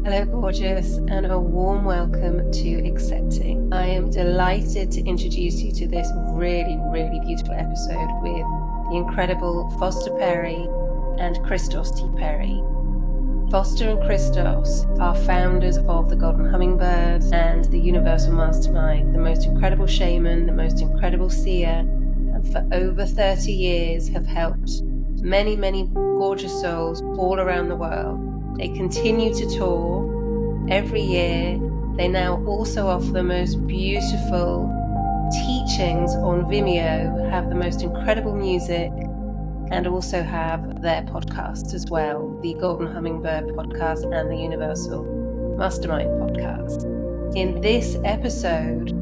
Hello, gorgeous, and a warm welcome to Accepting. I am delighted to introduce you to this really, really beautiful episode with the incredible Foster Perry and Kristos T. Perry. Foster and Kristos are founders of the Golden Hummingbird and the Universal Mastermind, the most incredible shaman, the most incredible seer, and for over 30 years have helped many, many gorgeous souls all around the world. They continue to tour every year. They now also offer the most beautiful teachings on Vimeo, have the most incredible music, and also have their podcasts as well, the Golden Hummingbird podcast and the Universal Mastermind podcast. In this episode,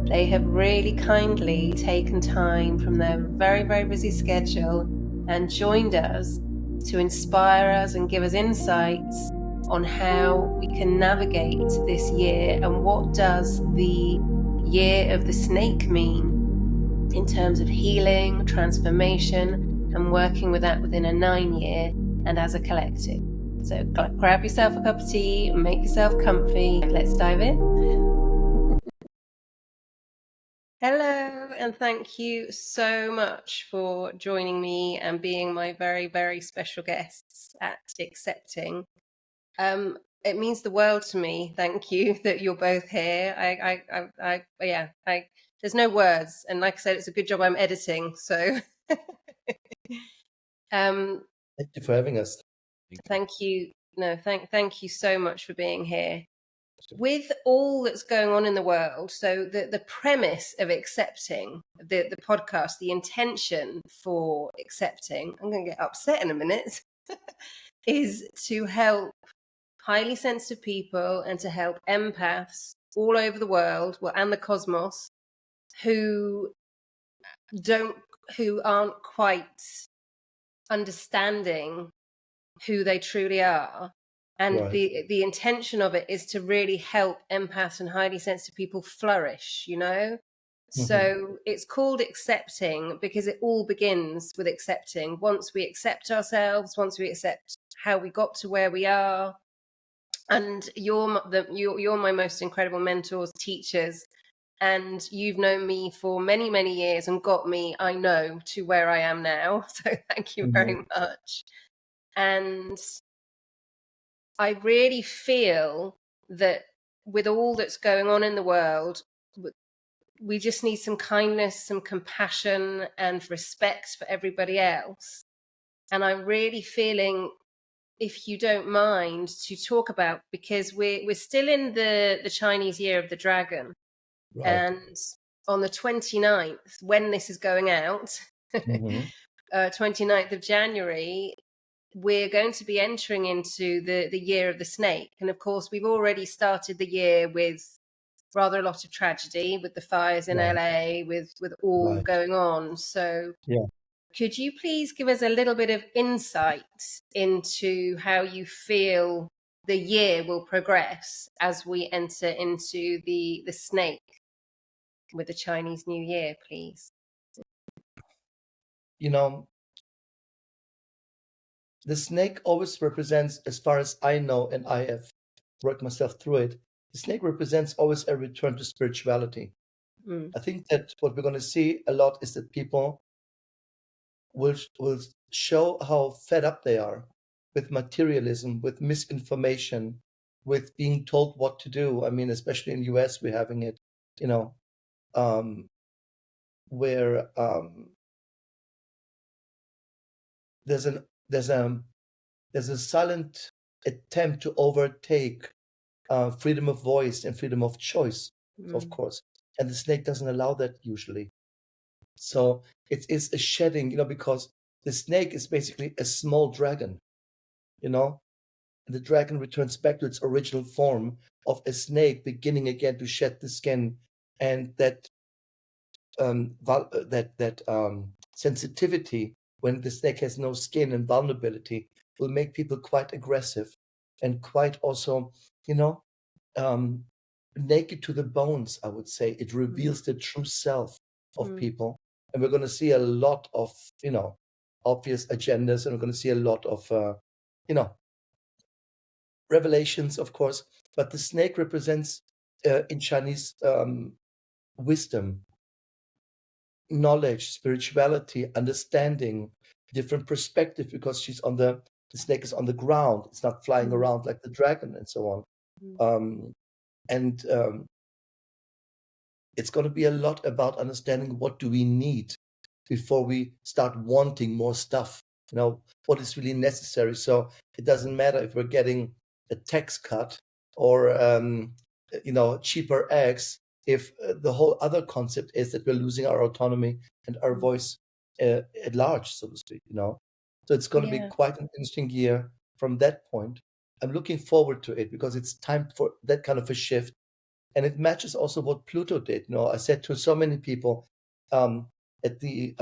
they have really kindly taken time from their very, very busy schedule and joined us to inspire us and give us insights on how we can navigate this year and what does the year of the snake mean in terms of healing, transformation, and working with that within a 9-year and as a collective. So grab yourself a cup of tea, make yourself comfy. Let's dive in. Hello, and thank you so much for joining me and being my very, very special guests at Accepting. It means the world to me. Thank you that you're both here. There's no words, and like I said, it's a good job I'm editing. So, Thank you for having us. Thank you. No, thank you so much for being here. With all that's going on in the world, so the premise of Accepting, the podcast, the intention for Accepting, I'm going to get upset in a minute, is to help highly sensitive people and to help empaths all over the world, well, and the cosmos, who aren't quite understanding who they truly are. And Right. the intention of it is to really help empaths and highly sensitive people flourish, you know? Mm-hmm. So it's called Accepting because it all begins with accepting. Once we accept ourselves, once we accept how we got to where we are, and you're my most incredible mentors, teachers, and you've known me for many, many years and got me, I know, to where I am now. So thank you very much. And I really feel that with all that's going on in the world, we just need some kindness, some compassion, and respect for everybody else. And I'm really feeling, if you don't mind, to talk about, because we're still in the Chinese Year of the Dragon. Right. And on the 29th, when this is going out, 29th of January, we're going to be entering into the year of the snake. And of course, we've already started the year with rather a lot of tragedy, with the fires in LA, with all going on. So could you please give us a little bit of insight into how you feel the year will progress as we enter into the snake with the Chinese New Year, please? You know, the snake always represents, as far as I know, and I have worked myself through it, the snake represents always a return to spirituality. I think that what we're going to see a lot is that people will show how fed up they are with materialism, with misinformation, with being told what to do. I mean, especially in the US, we're having it, where there's a silent attempt to overtake freedom of voice and freedom of choice, of course. And the snake doesn't allow that usually. So it is a shedding, because the snake is basically a small dragon, and the dragon returns back to its original form of a snake, beginning again to shed the skin, and that sensitivity, when the snake has no skin and vulnerability, will make people quite aggressive and quite also, naked to the bones, I would say. It reveals the true self of people. And we're going to see a lot of, obvious agendas, and we're going to see a lot of, revelations, of course, but the snake represents in Chinese wisdom, knowledge, spirituality, understanding, different perspective, because the snake is on the ground. It's not flying around like the dragon and so on. And it's going to be a lot about understanding what do we need before we start wanting more stuff, what is really necessary. So it doesn't matter if we're getting a tax cut or cheaper eggs, if the whole other concept is that we're losing our autonomy and our voice at large, so to speak. So it's going to be quite an interesting year from that point. I'm looking forward to it because it's time for that kind of a shift. And it matches also what Pluto did. I said to so many people at the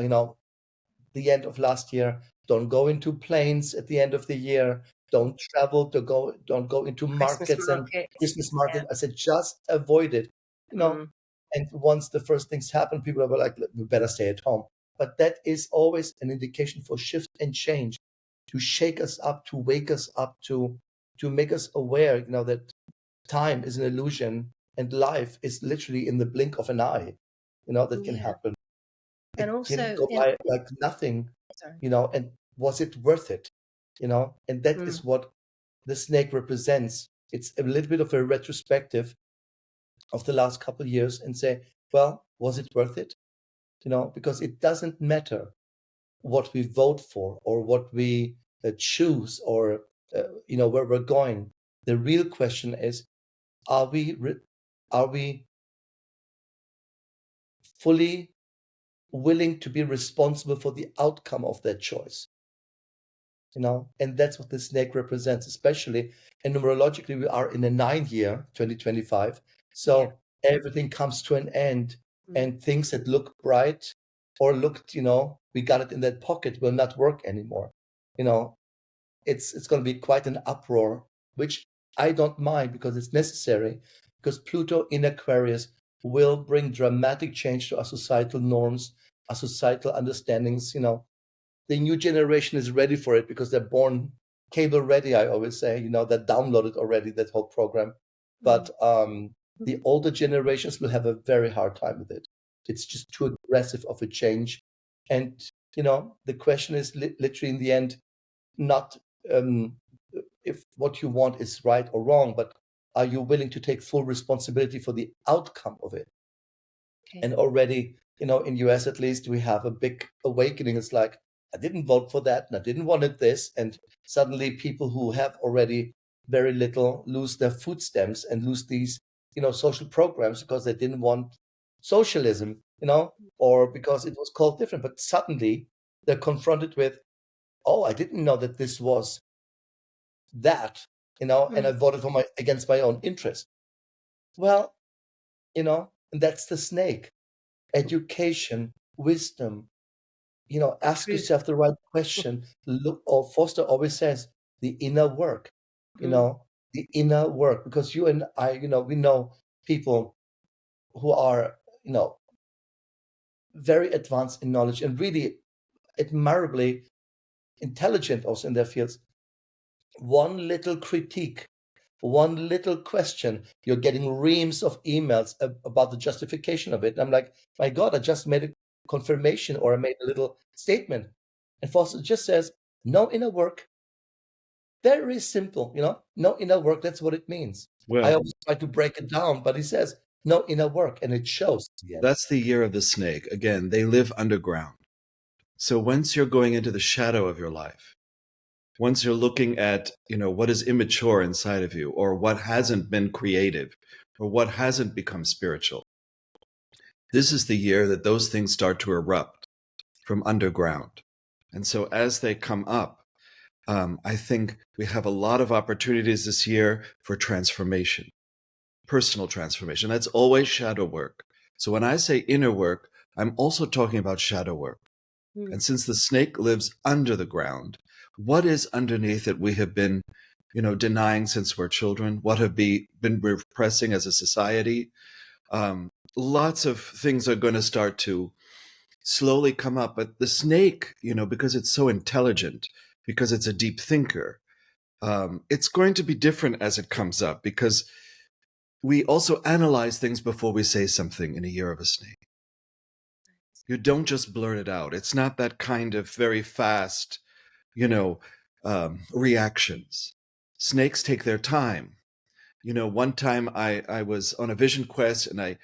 end of last year, don't go into planes at the end of the year, don't travel, don't go into markets and Christmas market. I said, just avoid it. And once the first things happen, people were like, we better stay at home. But that is always an indication for shift and change, to shake us up, to wake us up, to make us aware, that time is an illusion and life is literally in the blink of an eye, that can happen. And also, can go by like nothing, and was it worth it? And that is what the snake represents. It's a little bit of a retrospective of the last couple of years and say, well, was it worth it? Because it doesn't matter what we vote for or what we choose or, where we're going. The real question is, are we fully willing to be responsible for the outcome of that choice? And that's what the snake represents, especially. And numerologically, we are in a 9-year, 2025. So everything comes to an end, and things that look bright or looked, we got it in that pocket, will not work anymore. It's going to be quite an uproar, which I don't mind because it's necessary, because Pluto in Aquarius will bring dramatic change to our societal norms, our societal understandings. The new generation is ready for it because they're born cable ready, I always say, that downloaded already that whole program. But the older generations will have a very hard time with it. It's just too aggressive of a change. And, the question is literally in the end, not if what you want is right or wrong, but are you willing to take full responsibility for the outcome of it? And already, in US at least, we have a big awakening. It's like, I didn't vote for that and I didn't want it this. And suddenly people who have already very little lose their food stamps and lose these, social programs because they didn't want socialism, or because it was called different. But suddenly they're confronted with, oh, I didn't know that this was that, and I voted against my own interest. Well, and that's the snake. Education, wisdom, ask yourself the right question. Look, or Foster always says, the inner work, the inner work, because you and I, we know people who are, very advanced in knowledge and really admirably intelligent also in their fields. One little critique, one little question, you're getting reams of emails about the justification of it. And I'm like, my God, I just made a confirmation or I made a little statement. And Foster just says, no inner work. Very simple, no inner work. That's what it means. Well, I always try to break it down, but he says, no inner work, and it shows. That's the year of the snake. Again, they live underground. So once you're going into the shadow of your life, once you're looking at, what is immature inside of you, or what hasn't been creative, or what hasn't become spiritual, this is the year that those things start to erupt from underground. And so as they come up, I think we have a lot of opportunities this year for transformation, personal transformation. That's always shadow work. So when I say inner work, I'm also talking about shadow work. And since the snake lives under the ground, what is underneath that we have been, denying since we're children? What have been repressing as a society? Lots of things are going to start to slowly come up. But the snake, because it's so intelligent, because it's a deep thinker, it's going to be different as it comes up, because we also analyze things before we say something in a year of a snake. You don't just blurt it out. It's not that kind of very fast, reactions. Snakes take their time. One time I was on a vision quest, and I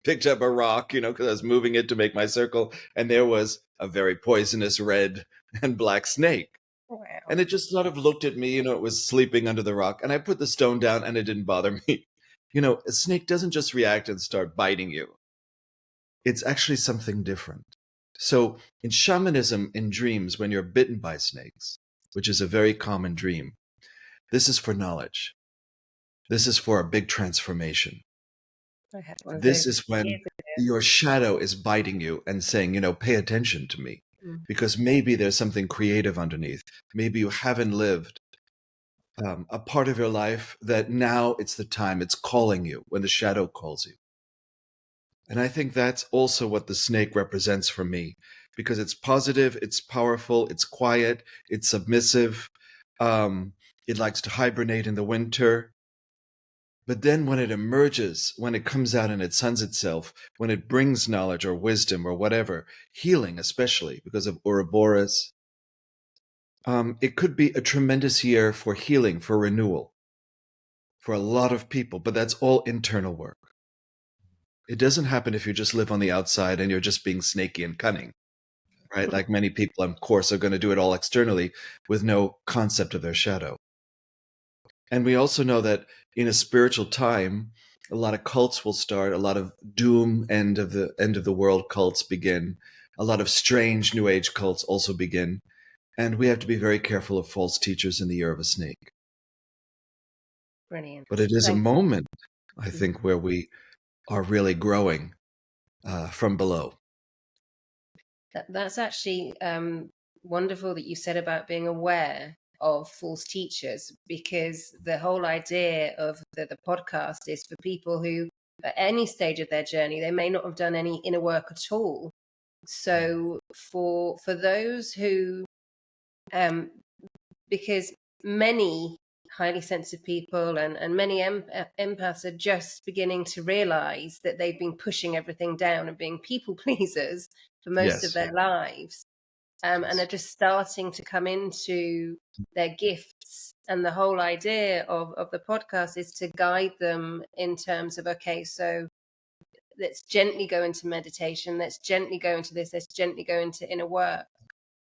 picked up a rock, because I was moving it to make my circle, and there was a very poisonous red and black snake. Wow. And it just sort of looked at me, it was sleeping under the rock, and I put the stone down and it didn't bother me. A snake doesn't just react and start biting you. It's actually something different. So in shamanism, in dreams, when you're bitten by snakes, which is a very common dream, this is for knowledge. This is for a big transformation. This is when your shadow is biting you and saying, pay attention to me, because maybe there's something creative underneath. Maybe you haven't lived a part of your life that now it's the time. It's calling you when the shadow calls you. And I think that's also what the snake represents for me, because it's positive, it's powerful, it's quiet, it's submissive. It likes to hibernate in the winter. But then when it emerges, when it comes out and it suns itself, when it brings knowledge or wisdom or whatever, healing especially because of Ouroboros, it could be a tremendous year for healing, for renewal, for a lot of people. But that's all internal work. It doesn't happen if you just live on the outside and you're just being snaky and cunning, right? Like many people, of course, are going to do it all externally with no concept of their shadow. And we also know that in a spiritual time, a lot of cults will start, a lot of doom, end of the world cults begin, a lot of strange New Age cults also begin. And we have to be very careful of false teachers in the year of a snake. Brilliant. But it is a moment, I think, where we are really growing from below. That's actually wonderful that you said about being aware of false teachers, because the whole idea of the podcast is for people who, at any stage of their journey, they may not have done any inner work at all. So for those who, because many highly sensitive people and many empaths are just beginning to realize that they've been pushing everything down and being people pleasers for most of their lives, and are just starting to come into their gifts. And the whole idea of the podcast is to guide them in terms of, okay, so let's gently go into meditation, let's gently go into this, let's gently go into inner work.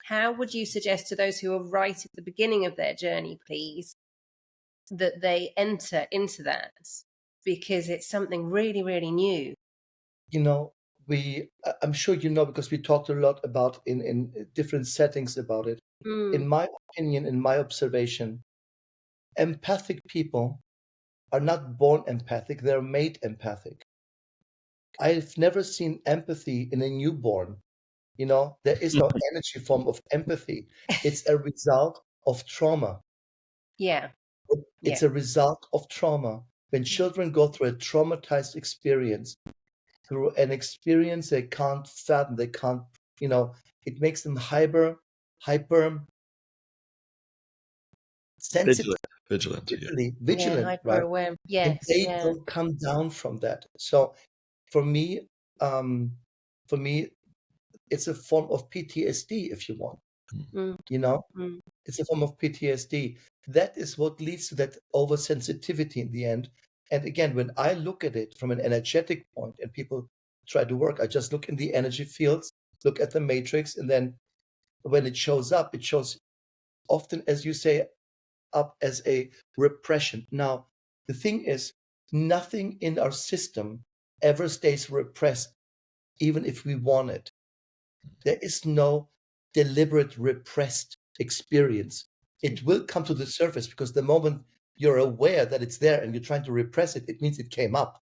How would you suggest to those who are right at the beginning of their journey, please, that they enter into that? Because it's something really, really new. I'm sure because we talked a lot about in different settings about it. In my opinion, in my observation, empathic people are not born empathic, they're made empathic. I've never seen empathy in a newborn. There is no energy form of empathy. It's a result of trauma. Yeah. It's a result of trauma. When children go through a traumatized experience, through an experience they can't fathom, they can't, it makes them hyper sensitive, vigilant, right? Hyper-aware. Yes, and they don't come down from that. So for me, it's a form of PTSD, if you want. It's a form of PTSD. That is what leads to that oversensitivity in the end. And again, when I look at it from an energetic point and people try to work, I just look in the energy fields, look at the matrix, and then when it shows up, it shows often, as you say, up as a repression. Now, the thing is, nothing in our system ever stays repressed, even if we want it. There is no deliberate repressed experience. It will come to the surface because the moment you're aware that it's there and you're trying to repress it, it means it came up.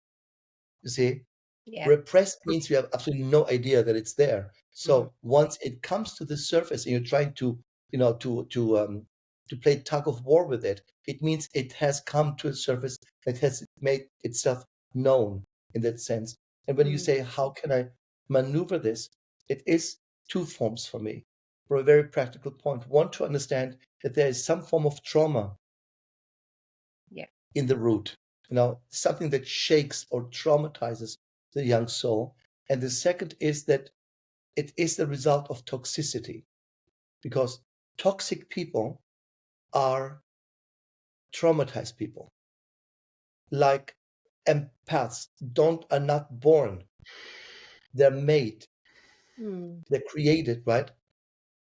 You see? Yeah. Repressed means you have absolutely no idea that it's there. So once it comes to the surface and you're trying to, to play tug of war with it, it means it has come to the surface. It has made itself known in that sense. And when you say, how can I maneuver this? It is two forms for me, from a very practical point. One, to understand that there is some form of trauma in the root, something that shakes or traumatizes the young soul. And the second is that it is the result of toxicity, because toxic people are traumatized people. Like empaths are not born. They're made. They're created, right?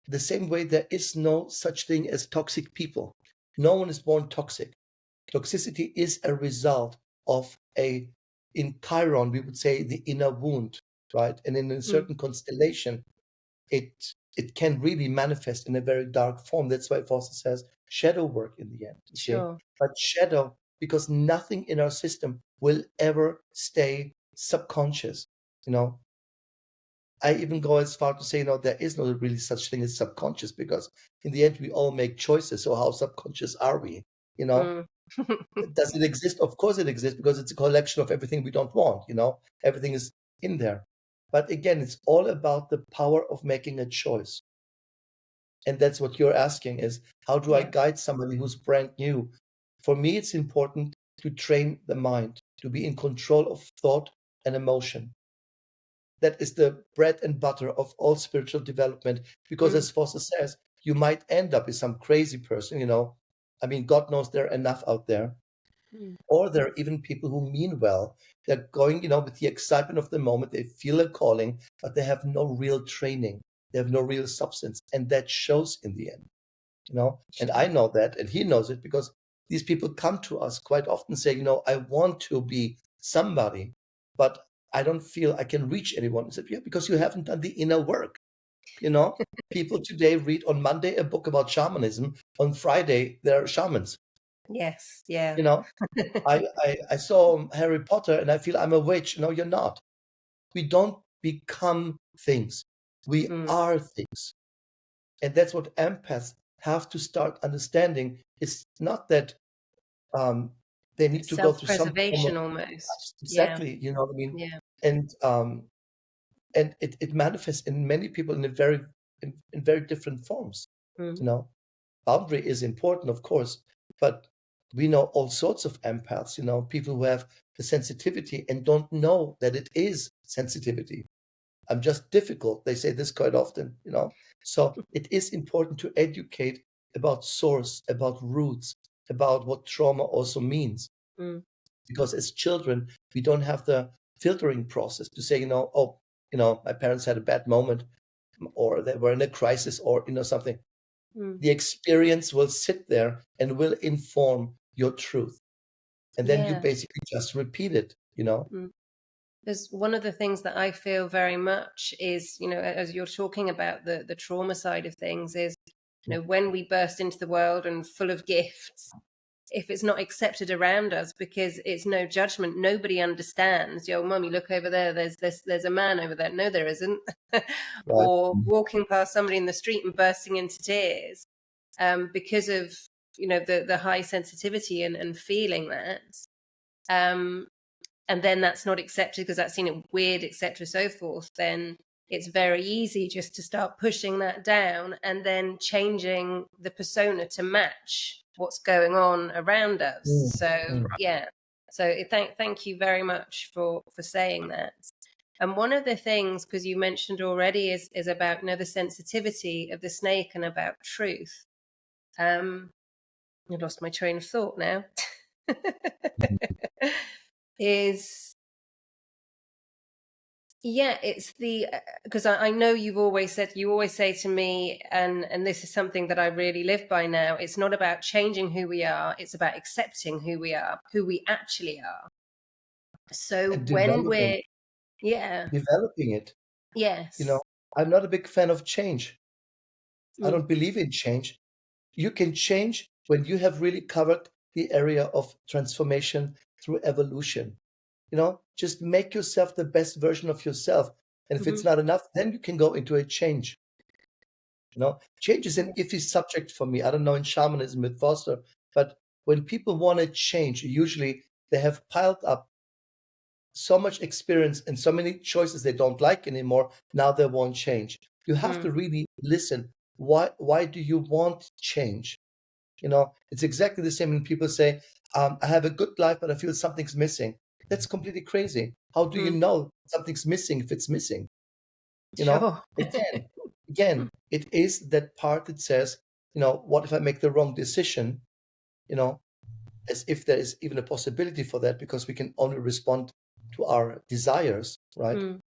The same way there is no such thing as toxic people. No one is born toxic. Toxicity is a result of in Chiron, we would say the inner wound, right? And in a certain constellation, it can really manifest in a very dark form. That's why Foster says shadow work in the end. Sure. But shadow, because nothing in our system will ever stay subconscious. I even go as far to say, there is no really such thing as subconscious, because in the end we all make choices. So how subconscious are we? Does it exist? Of course it exists, because it's a collection of everything we don't want. Everything is in there. But again, it's all about the power of making a choice. And that's what you're asking is, how do I guide somebody who's brand new? For me, it's important to train the mind to be in control of thought and emotion. That is the bread and butter of all spiritual development, because as Foster says, you might end up with some crazy person, I mean, God knows there are enough out there. Or there are even people who mean well. They're going, with the excitement of the moment. They feel a calling, but they have no real training. They have no real substance. And that shows in the end, And I know that, and he knows it, because these people come to us quite often saying, I want to be somebody, but I don't feel I can reach anyone. I said, yeah, because you haven't done the inner work. People today read on Monday a book about shamanism. On Friday, they're shamans. Yes, yeah. I saw Harry Potter and I feel I'm a witch. No, you're not. We don't become things. We are things. And that's what empaths have to start understanding. It's not that they need to go through some self-preservation almost. Exactly. You know what I mean? Yeah. And it manifests in many people in very different forms. Boundary is important, of course, but we know all sorts of empaths, people who have the sensitivity and don't know that it is sensitivity. I'm just difficult. They say this quite often, So it is important to educate about source, about roots, about what trauma also means. Because as children, we don't have the filtering process to say, my parents had a bad moment, or they were in a crisis, or, something. The experience will sit there and will inform your truth. And then you basically just repeat it, Because one of the things that I feel very much is, as you're talking about the trauma side of things is, when we burst into the world and full of gifts, if it's not accepted around us because it's no judgment, nobody understands. Yo, mummy, look over there. There's a man over there. No, there isn't. Or walking past somebody in the street and bursting into tears because of the high sensitivity and feeling that. And then that's not accepted because that's seen it weird, etc., so forth. Then it's very easy just to start pushing that down and then changing the persona to match what's going on around us. So thank you very much for saying that. And one of the things, because you mentioned already, is about the sensitivity of the snake and about truth. I lost my train of thought now. It's the because I know you always say to me, and this is something that I really live by now, it's not about changing who we are, it's about accepting who we are, who we actually are. So when we're developing it, I'm not a big fan of change. I don't believe in change. You can change when you have really covered the area of transformation through evolution. Just make yourself the best version of yourself. And if it's not enough, then you can go into a change. Change is an iffy subject for me. I don't know in shamanism with Foster, but when people want to change, usually they have piled up so much experience and so many choices they don't like anymore. Now they won't change. You have to really listen. Why do you want change? It's exactly the same when people say, I have a good life, but I feel something's missing. That's completely crazy. How do you know something's missing if it's missing? Sure. Again, it is that part that says, what if I make the wrong decision? As if there is even a possibility for that, because we can only respond to our desires, right?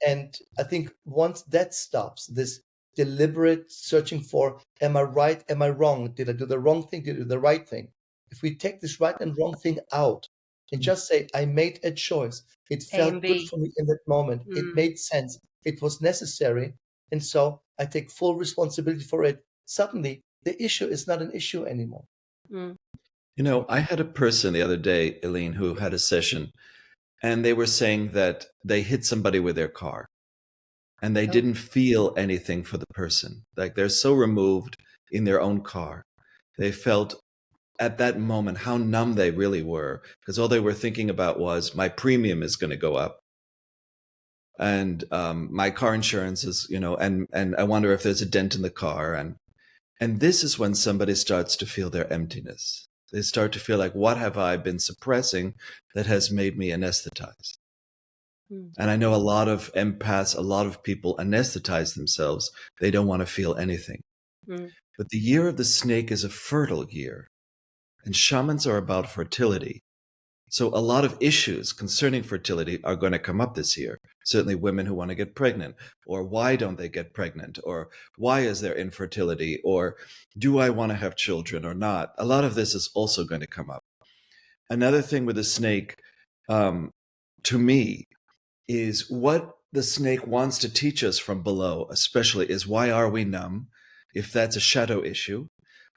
And I think once that stops, this deliberate searching for, am I right? Am I wrong? Did I do the wrong thing? Did I do the right thing? If we take this right and wrong thing out and just say, I made a choice. It A and felt good B. for me in that moment. It made sense. It was necessary. And so I take full responsibility for it. Suddenly, the issue is not an issue anymore. I had a person the other day, Aline, who had a session, and they were saying that they hit somebody with their car and they didn't feel anything for the person. Like they're so removed in their own car. They felt at that moment how numb they really were, because all they were thinking about was, my premium is going to go up. And my car insurance is, and I wonder if there's a dent in the car. And this is when somebody starts to feel their emptiness. They start to feel like, what have I been suppressing that has made me anesthetized? And I know a lot of empaths, a lot of people anesthetize themselves. They don't want to feel anything. But the year of the snake is a fertile year, and shamans are about fertility. So a lot of issues concerning fertility are going to come up this year. Certainly women who want to get pregnant, or why don't they get pregnant, or why is there infertility, or do I want to have children or not? A lot of this is also going to come up. Another thing with the snake, to me, is what the snake wants to teach us from below, especially, is why are we numb? If that's a shadow issue,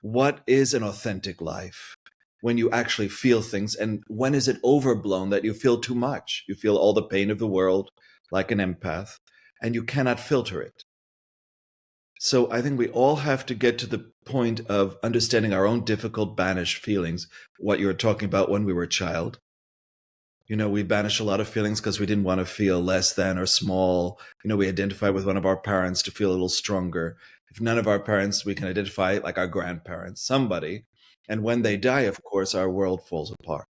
what is an authentic life? When you actually feel things, and when is it overblown that you feel too much? You feel all the pain of the world like an empath, and you cannot filter it. So I think we all have to get to the point of understanding our own difficult, banished feelings, what you were talking about when we were a child. We banish a lot of feelings because we didn't want to feel less than or small. We identify with one of our parents to feel a little stronger. If none of our parents, we can identify like our grandparents, somebody. And when they die, of course, our world falls apart.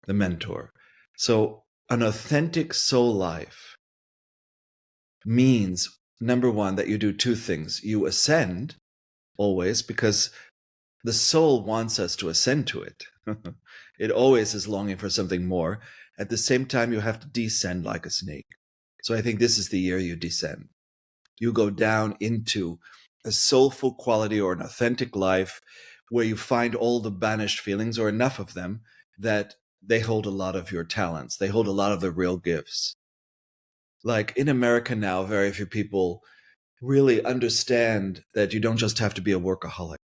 The mentor. So an authentic soul life means, number one, that you do two things. You ascend always, because the soul wants us to ascend to it. It always is longing for something more. At the same time, you have to descend like a snake. So I think this is the year you descend. You go down into a soulful quality or an authentic life where you find all the banished feelings, or enough of them, that they hold a lot of your talents. They hold a lot of the real gifts. Like in America now, very few people really understand that you don't just have to be a workaholic.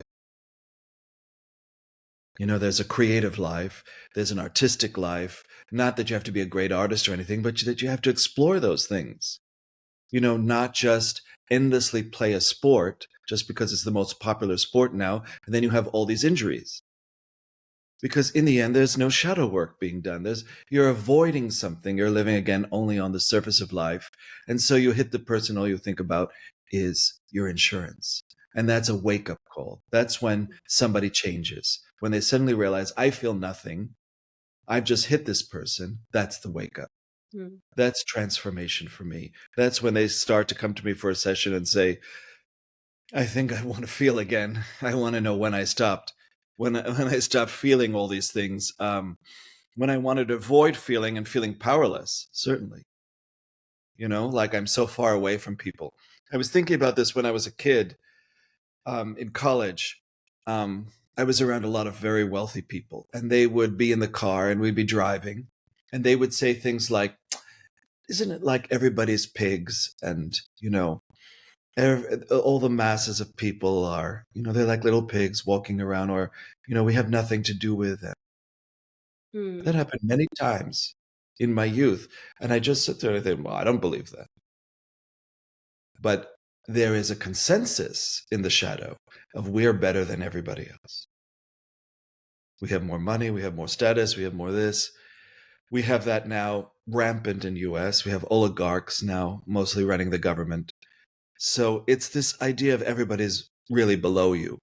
There's a creative life, there's an artistic life, not that you have to be a great artist or anything, but that you have to explore those things. Not just endlessly play a sport just because it's the most popular sport now, and then you have all these injuries. Because in the end, there's no shadow work being done. You're avoiding something. You're living again only on the surface of life. And so you hit the person, all you think about is your insurance. And that's a wake-up call. That's when somebody changes. When they suddenly realize, I feel nothing. I've just hit this person. That's the wake-up. That's transformation for me. That's when they start to come to me for a session and say, I think I want to feel again. I want to know when I stopped. When I stopped feeling all these things. When I wanted to avoid feeling and feeling powerless, certainly. Like I'm so far away from people. I was thinking about this when I was a kid in college. I was around a lot of very wealthy people, and they would be in the car and we'd be driving, and they would say things like, isn't it like everybody's pigs? And, all the masses of people are, they're like little pigs walking around, or, we have nothing to do with them. That happened many times in my youth. And I just sit there and think, well, I don't believe that. But there is a consensus in the shadow of we're better than everybody else. We have more money, we have more status, we have more this. We have that now rampant in US. We have oligarchs now mostly running the government. So it's this idea of everybody's really below you.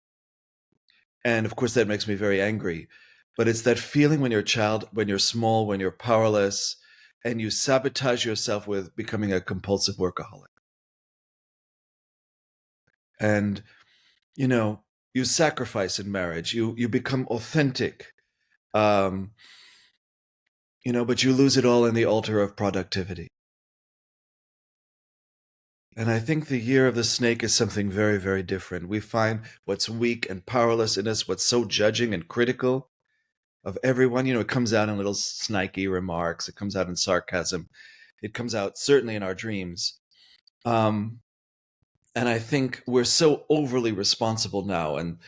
And of course, that makes me very angry. But it's that feeling when you're a child, when you're small, when you're powerless, and you sabotage yourself with becoming a compulsive workaholic. And, you know, you sacrifice in marriage, you become authentic, you know, but you lose it all in the altar of productivity. And I think the year of the snake is something very, very different. We find what's weak and powerless in us, what's so judging and critical of everyone. You know, it comes out in little snaky remarks. It comes out in sarcasm. It comes out certainly in our dreams. And I think we're so overly responsible now. And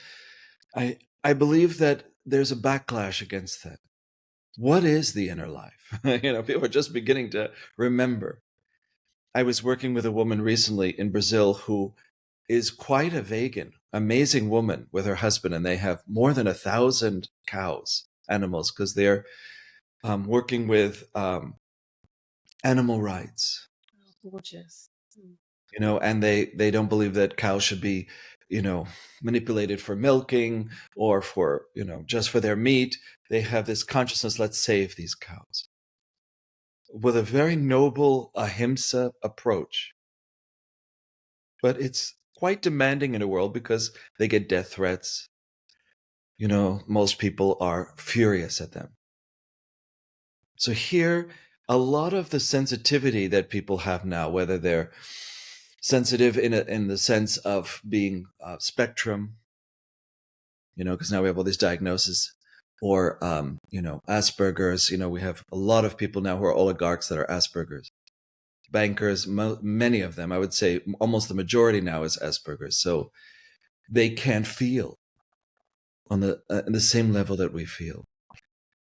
I believe that there's a backlash against that. What is the inner life? You know, people are just beginning to remember. I was working with a woman recently in Brazil who is quite a vegan, amazing woman with her husband, and they have more than 1,000 cows, animals, because they're working with animal rights. Oh, gorgeous. You know, and they don't believe that cows should be, you know, manipulated for milking or for, you know, just for their meat. They have this consciousness, let's save these cows, with a very noble ahimsa approach. But it's quite demanding in a world because they get death threats. You know, most people are furious at them. So here, a lot of the sensitivity that people have now, whether they're sensitive in the sense of being spectrum, you know, because now we have all these diagnoses, or, you know, Asperger's. You know, we have a lot of people now who are oligarchs that are Asperger's. Bankers, many of them, I would say almost the majority now is Asperger's. So they can't feel on the same level that we feel.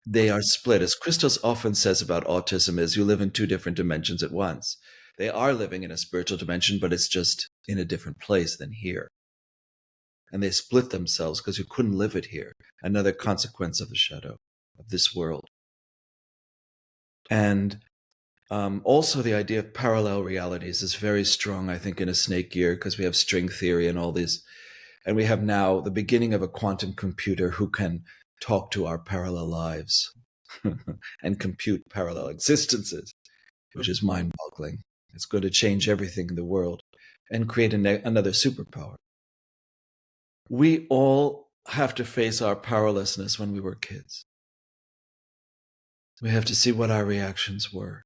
They are split. As Kristos often says about autism, is you live in two different dimensions at once. They are living in a spiritual dimension, but it's just in a different place than here. And they split themselves because you couldn't live it here. Another consequence of the shadow of this world. And also the idea of parallel realities is very strong, I think, in a snake year, because we have string theory and all these. And we have now the beginning of a quantum computer who can talk to our parallel lives and compute parallel existences, which is mind-boggling. It's going to change everything in the world and create another superpower. We all have to face our powerlessness when we were kids. We have to see what our reactions were.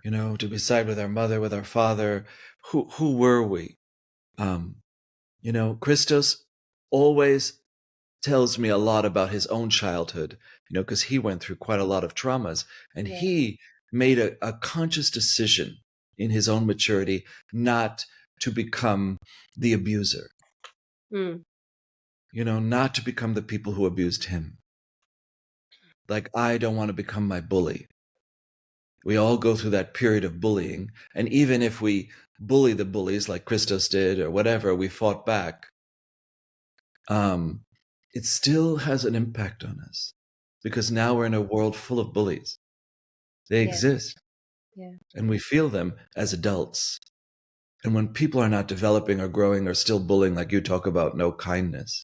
You know, did we side with our mother, with our father? Who were we? You know, Kristos always tells me a lot about his own childhood, you know, because he went through quite a lot of traumas, and he made a conscious decision in his own maturity not to become the abuser. You know, not to become the people who abused him. Like, I don't want to become my bully. We all go through that period of bullying. And even if we bully the bullies like Kristos did or whatever, we fought back, it still has an impact on us because now we're in a world full of bullies. They exist. And we feel them as adults. And when people are not developing or growing or still bullying, like you talk about, no kindness,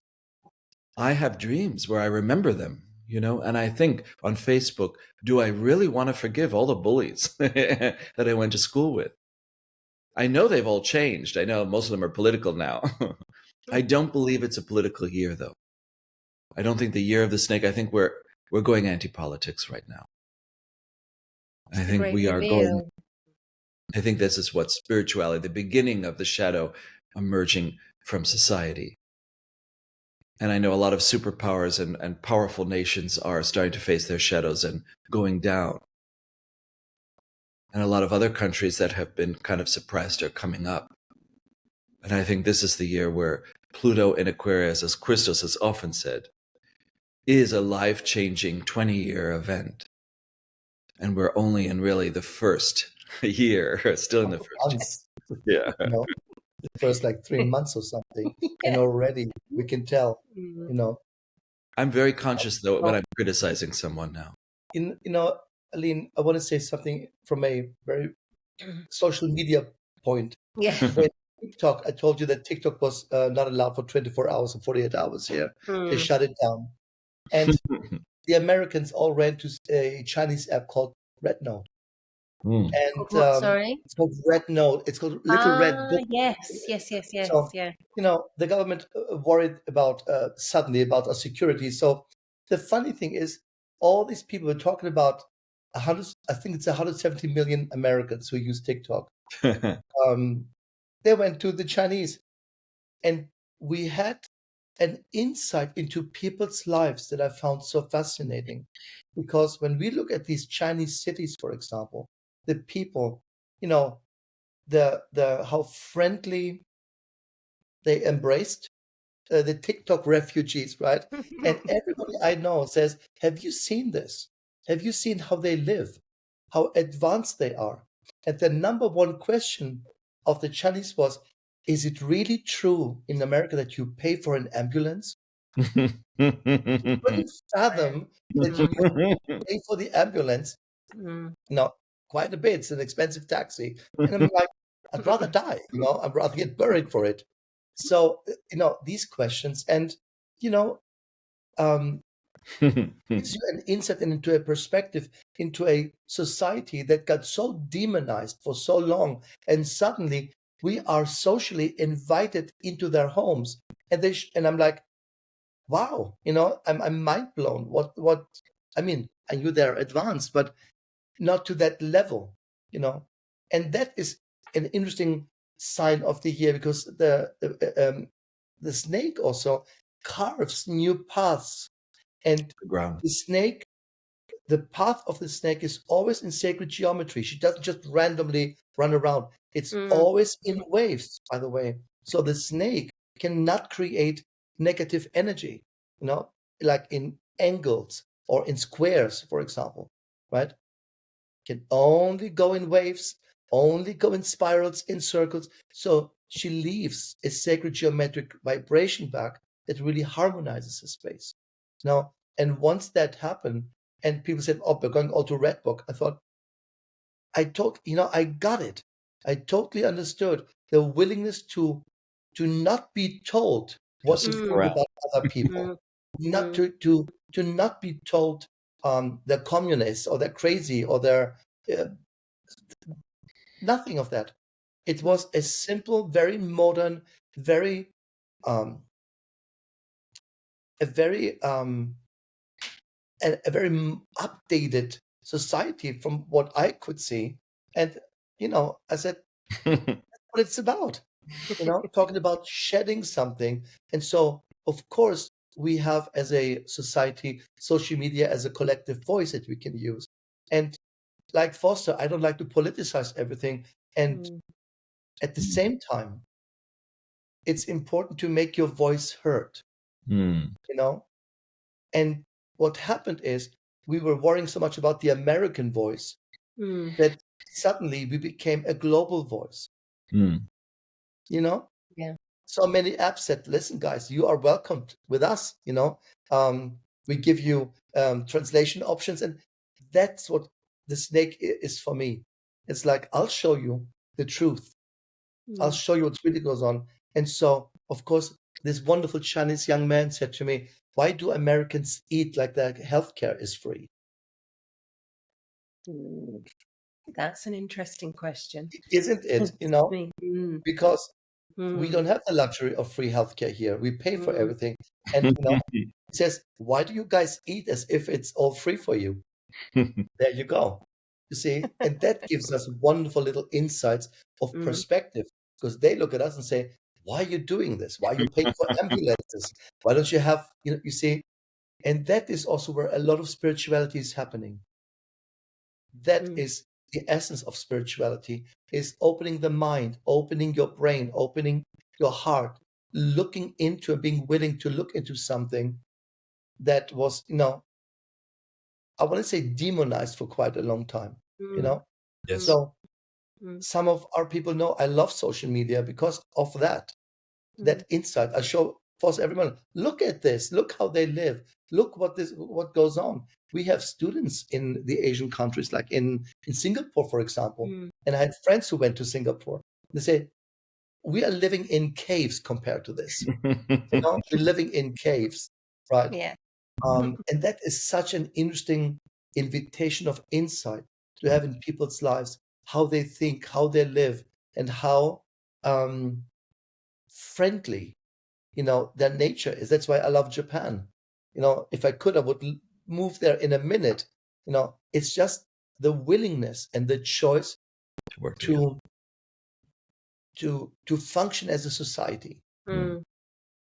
I have dreams where I remember them, you know, and I think on Facebook, do I really want to forgive all the bullies that I went to school with? I know they've all changed. I know most of them are political now. I don't believe it's a political year, though. I don't think the year of the snake, I think we're going anti-politics right now. I think we are going, I think this is what spirituality, the beginning of the shadow emerging from society. And I know a lot of superpowers and powerful nations are starting to face their shadows and going down. And a lot of other countries that have been kind of suppressed are coming up. And I think this is the year where Pluto in Aquarius, as Kristos has often said, is a life-changing 20-year event. And we're only in really the first year, still in the first year. You know, the first like 3 months or something. And already we can tell, you know. I'm very conscious, though, when I'm criticizing someone now. You know, Aline, I want to say something from a very social media point. Yeah. TikTok, I told you that TikTok was not allowed for 24 hours or 48 hours here. They shut it down. And the Americans all ran to a Chinese app called Red Note. Mm. And What, sorry? it's called Red Note. It's called Little Red Book. Yes. So, Yeah. the government worried about suddenly about our security. So the funny thing is, all these people were talking about 100. I think it's 170 million Americans who use TikTok. They went to the Chinese, and we had an insight into people's lives that I found so fascinating. Because when we look at these Chinese cities, for example, the people, the how friendly they embraced the TikTok refugees, right? And everybody I know says, "Have you seen this? Have you seen how they live? How advanced they are?" And the number one question of the Chinese was, "Is it really true in America that you pay for an ambulance?" Couldn't fathom that you would pay for the ambulance. Quite a bit. It's an expensive taxi. And I'm like, I'd rather die, I'd rather get buried for it. So, these questions and, gives you an insight and into a perspective into a society that got so demonized for so long. And suddenly we are socially invited into their homes. And I'm like, wow, I'm mind blown. I mean, I knew they're advanced, but not to that level, and that is an interesting sign of the year because the snake also carves new paths, and Ground. the path of the snake is always in sacred geometry. She doesn't just randomly run around. It's always in waves, by the way. So the snake cannot create negative energy, like in angles or in squares, for example, right? Can only go in waves, only go in spirals, in circles. So she leaves a sacred geometric vibration back that really harmonizes the space. Now, and once that happened, and people said, "Oh, we're going all to Red Book," I thought, I got it. I totally understood the willingness to not be told what to think about other people, not to not be told they're communists or they're crazy or they're uh, nothing of that. It was a simple, very modern, very a very a very updated society from what I could see. And I said, that's what it's about. Talking about shedding something. And so, of course, we have as a society social media as a collective voice that we can use. And like Foster, I don't like to politicize everything. And at the same time, it's important to make your voice heard, And what happened is we were worrying so much about the American voice that suddenly we became a global voice. Yeah. So many apps said, "Listen, guys, you are welcomed with us." We give you translation options, and that's what the snake is for me. It's like, I'll show you the truth. I'll show you what really goes on. And so, of course, this wonderful Chinese young man said to me, "Why do Americans eat like their healthcare is free?" That's an interesting question. Isn't it? Because we don't have the luxury of free healthcare here. We pay for everything. And it says, "Why do you guys eat as if it's all free for you?" There you go. You see, and that gives us wonderful little insights of perspective because they look at us and say, "Why are you doing this? Why are you paying for ambulances? Why don't you have, you see?" And that is also where a lot of spirituality is happening. That is the essence of spirituality, is opening the mind, opening your brain, opening your heart, looking into and being willing to look into something that was, I want to say demonized for quite a long time, Yes. So some of our people know I love social media because of that insight. I show force everyone, look at this, look how they live, look what goes on. We have students in the Asian countries, like in Singapore, for example, and I had friends who went to Singapore. They say, we are living in caves compared to this. We're living in caves, right? Yeah. And that is such an interesting invitation of insight to have in people's lives, how they think, how they live, and how friendly, their nature is. That's why I love Japan. If I could, I would move there in a minute. It's just the willingness and the choice to work together. to function as a society. Mm.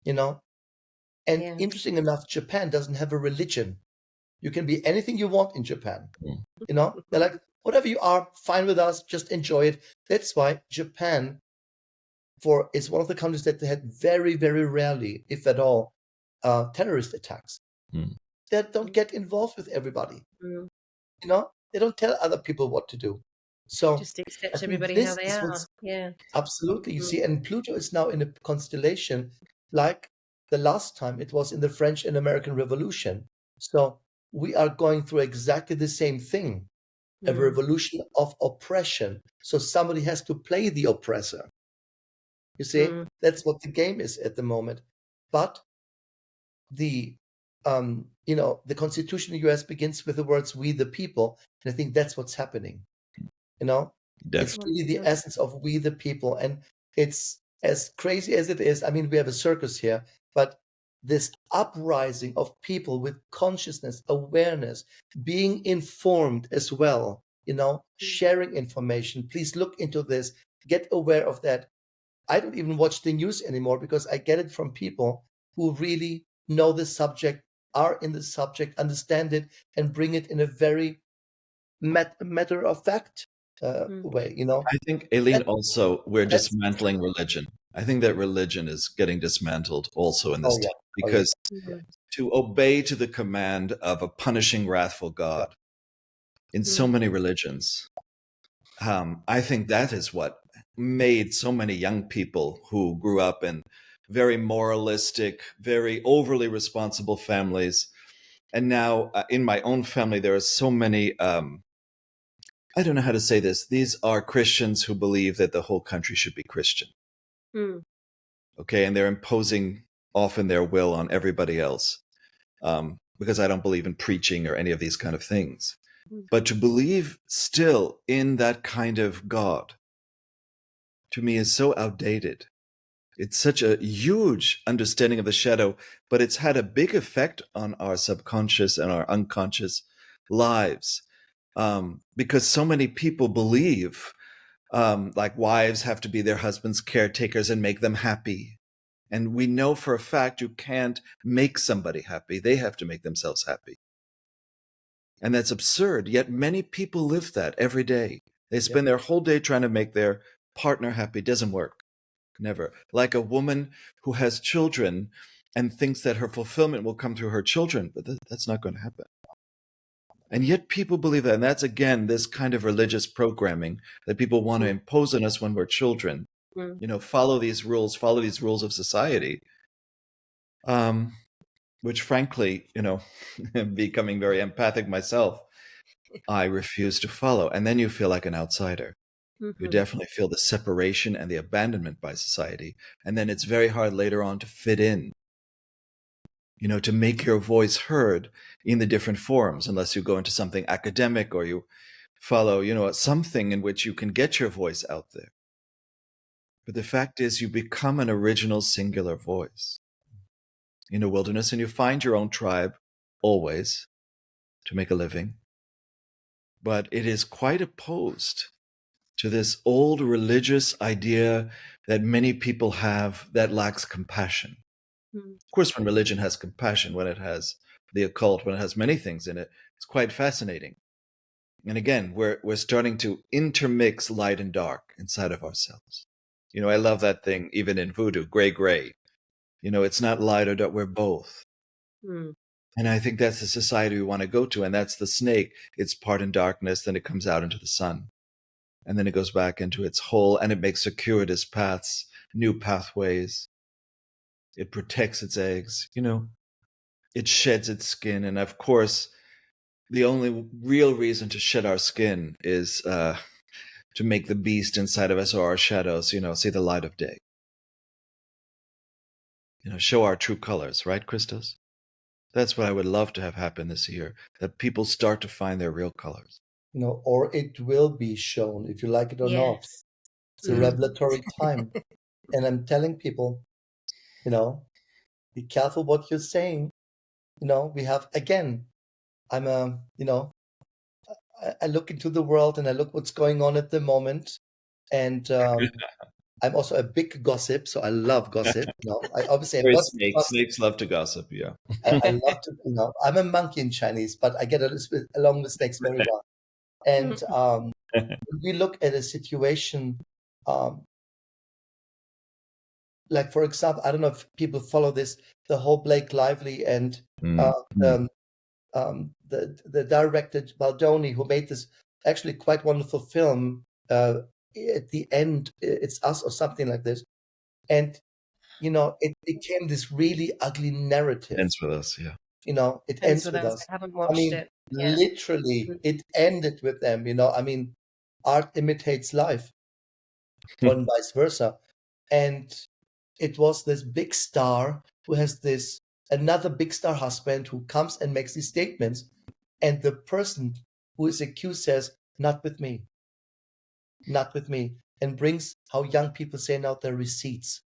And Yeah. interesting enough, Japan doesn't have a religion. You can be anything you want in Japan. They're like, whatever you are, fine with us, just enjoy it. That's why Japan is one of the countries that had very, very rarely, if at all, terrorist attacks. They don't get involved with everybody. They don't tell other people what to do. So just accept I think everybody this how they is are. what's Yeah. absolutely, you see, and Pluto is now in a constellation like the last time it was in the French and American Revolution. So we are going through exactly the same thing, a revolution of oppression. So somebody has to play the oppressor. You see, that's what the game is at the moment. But the the Constitution in the US begins with the words "we the people," and I think that's what's happening. It's really the essence of "we the people," and it's as crazy as it is. I mean, we have a circus here, but this uprising of people with consciousness, awareness, being informed as well, sharing information. Please look into this, get aware of that. I don't even watch the news anymore because I get it from people who really know the subject, are in the subject, understand it, and bring it in a very matter of fact way. I think, Aline, also we're dismantling religion. I think that religion is getting dismantled also in this time, because to obey to the command of a punishing, wrathful God in so many religions, I think that is what made so many young people who grew up in very moralistic, very overly responsible families. And now in my own family, there are so many, I don't know how to say this. These are Christians who believe that the whole country should be Christian. Okay. And they're imposing often their will on everybody else, because I don't believe in preaching or any of these kind of things. But to believe still in that kind of God, to me, is so outdated. It's such a huge understanding of the shadow, but it's had a big effect on our subconscious and our unconscious lives, because so many people believe like wives have to be their husband's caretakers and make them happy. And we know for a fact you can't make somebody happy. They have to make themselves happy. And that's absurd. Yet many people live that every day. They spend their whole day trying to make their partner happy. It doesn't work. Never. Like a woman who has children and thinks that her fulfillment will come through her children, but that's not going to happen. And yet people believe that. And that's, again, this kind of religious programming that people want to impose on us when we're children. Follow these rules of society, which frankly, becoming very empathic myself, I refuse to follow. And then you feel like an outsider. You definitely feel the separation and the abandonment by society. And then it's very hard later on to fit in, to make your voice heard in the different forums, unless you go into something academic or you follow, something in which you can get your voice out there. But the fact is, you become an original singular voice in a wilderness, and you find your own tribe always to make a living. But it is quite opposed to this old religious idea that many people have that lacks compassion. Of course, when religion has compassion, when it has the occult, when it has many things in it, it's quite fascinating. And again, we're starting to intermix light and dark inside of ourselves. I love that thing, even in voodoo, gray. It's not light or dark, we're both. And I think that's the society we want to go to. And that's the snake. It's part in darkness, then it comes out into the sun. And then it goes back into its hole, and it makes circuitous paths, new pathways. It protects its eggs, it sheds its skin. And of course, the only real reason to shed our skin is to make the beast inside of us, or our shadows, see the light of day. show our true colors, right, Kristos? That's what I would love to have happen this year, that people start to find their real colors. Or it will be shown, if you like it or not. Yes. It's a revelatory time. And I'm telling people, be careful what you're saying. We have, again, I look into the world and I look what's going on at the moment. And I'm also a big gossip, so I love gossip. I obviously am not. Snakes love to gossip, yeah. I love to, I'm a monkey in Chinese, but I get along with snakes very well. And when we look at a situation, like, for example, I don't know if people follow this, the whole Blake Lively and the director Baldoni, who made this actually quite wonderful film. At the end, It's Us or something like this. And, it became this really ugly narrative. Ends with us, yeah. It ends with us. I haven't watched it. Yeah. Literally, it ended with them. Art imitates life, and vice versa. And it was this big star who has another big star husband who comes and makes these statements. And the person who is accused says, not with me, and brings, how young people say now, their receipts.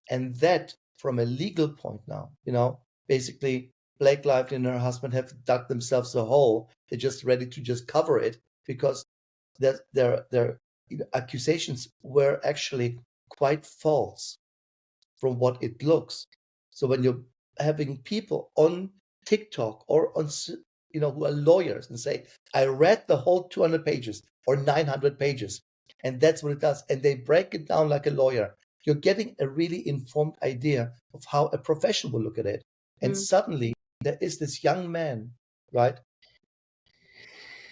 And that, from a legal point now, basically Blake Lively and her husband have dug themselves a hole. They're just ready to just cover it because their accusations were actually quite false from what it looks. So when you're having people on TikTok or on, who are lawyers and say, I read the whole 200 pages or 900 pages, and that's what it does, and they break it down like a lawyer, you're getting a really informed idea of how a professional will look at it. And suddenly there is this young man, right?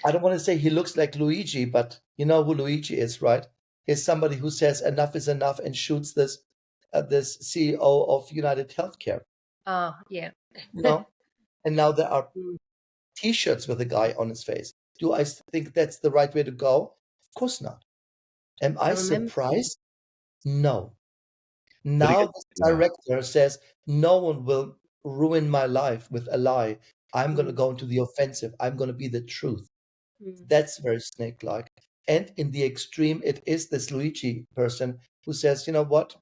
I don't want to say he looks like Luigi, but you know who Luigi is, right? He's somebody who says enough is enough and shoots this CEO of United Healthcare. Yeah. And now there are T-shirts with a guy on his face. Do I think that's the right way to go? Of course not. Am I surprised? No. Now the director says, no one will ruin my life with a lie. I'm going to go into the offensive. I'm going to be the truth. That's very snake-like. And in the extreme, it is this Luigi person who says, you know what?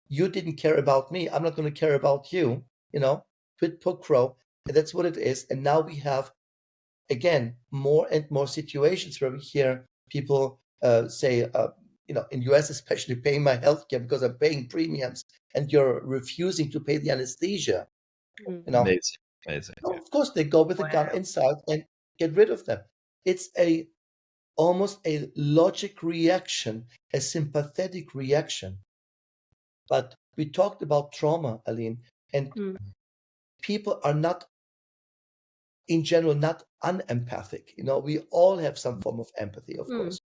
You didn't care about me. I'm not going to care about you. Quid pro quo. And that's what it is. And now we have, again, more and more situations where we hear people say, in US especially, paying my healthcare because I'm paying premiums, and you're refusing to pay the anesthesia. Amazing. So of course, they go with a gun inside and get rid of them. It's almost a logic reaction, a sympathetic reaction. But we talked about trauma, Aline, and people are not, in general, not unempathic. We all have some form of empathy, of course.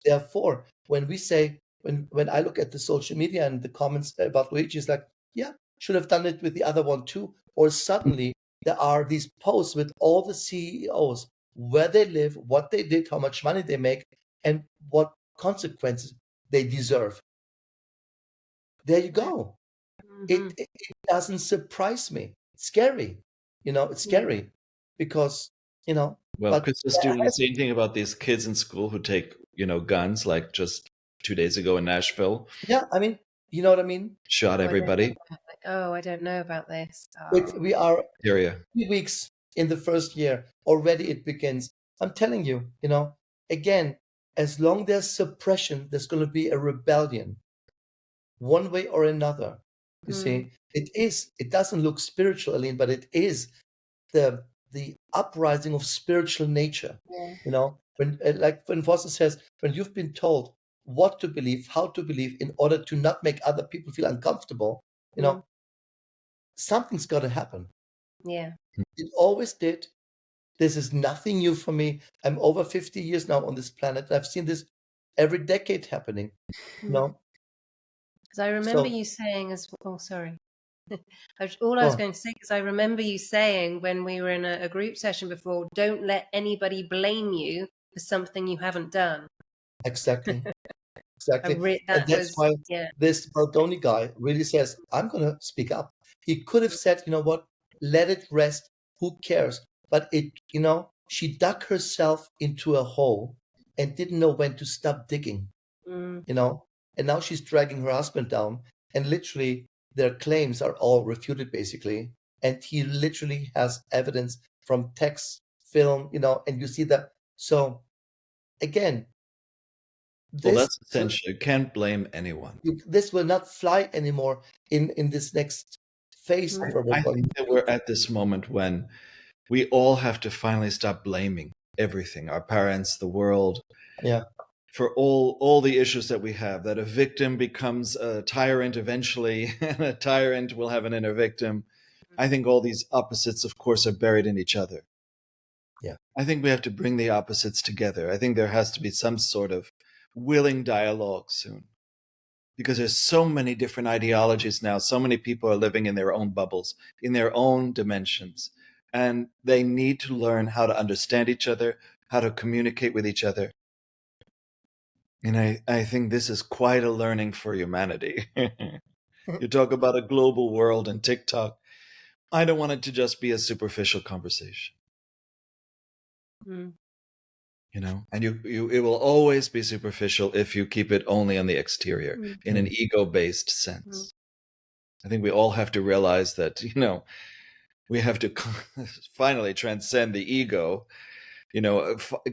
Therefore, when we say, when I look at the social media and the comments about Luigi, it's like, yeah, should have done it with the other one too. Or suddenly there are these posts with all the CEOs, where they live, what they did, how much money they make, and what consequences they deserve. There you go. It doesn't surprise me. It's scary. It's scary because, Well, Kristos, do you say anything about these kids in school who take, guns, like just 2 days ago in Nashville? Yeah, I mean, you know what I mean? Shot everybody. I don't know about this. We are 3 weeks in the first year. Already it begins. I'm telling you, again, as long there's suppression, there's going to be a rebellion, one way or another. You see, it doesn't look spiritual, Aline, but it is the uprising of spiritual nature. When Foster says, when you've been told what to believe, how to believe, in order to not make other people feel uncomfortable, something's got to happen. Yeah. It always did. This is nothing new for me. I'm over 50 years now on this planet. I've seen this every decade happening. Because I remember you saying sorry. All I was going to say is I remember you saying when we were in a group session before, don't let anybody blame you for something you haven't done. Exactly. Exactly. And That that's was, why yeah. this Baldoni guy really says, I'm going to speak up. He could have said, you know what, let it rest. Who cares? But she dug herself into a hole and didn't know when to stop digging, Mm. and now she's dragging her husband down. And literally, their claims are all refuted, basically. And he literally has evidence from text, film, and you see that. So, again, Well, this that's essential. You can't blame anyone. this will not fly anymore in this next phase of where we're I going think that to. we're at this moment when we all have to finally stop blaming everything, our parents, the world, Yeah. for all the issues that we have. That a victim becomes a tyrant eventually, and a tyrant will have an inner victim. I think all these opposites, of course, are buried in each other. Yeah. I think we have to bring the opposites together. I think there has to be some sort of willing dialogue soon, because there's so many different ideologies now. So many people are living in their own bubbles, in their own dimensions, and they need to learn how to understand each other, how to communicate with each other. And I think this is quite a learning for humanity. You talk about a global world and TikTok. I don't want it to just be a superficial conversation. Mm. And it will always be superficial if you keep it only on the exterior, in an ego-based sense. I think we all have to realize that, we have to finally transcend the ego,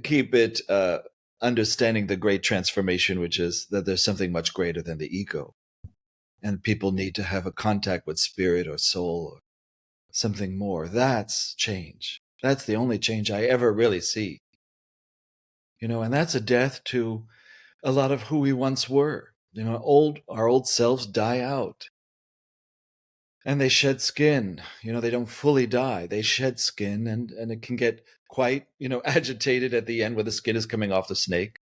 keep it understanding the great transformation, which is that there's something much greater than the ego. And people need to have a contact with spirit or soul or something more. That's change. That's the only change I ever really see. And that's a death to a lot of who we once were. Our old selves die out. And they shed skin. They don't fully die. They shed skin, and it can get quite, agitated at the end where the skin is coming off the snake.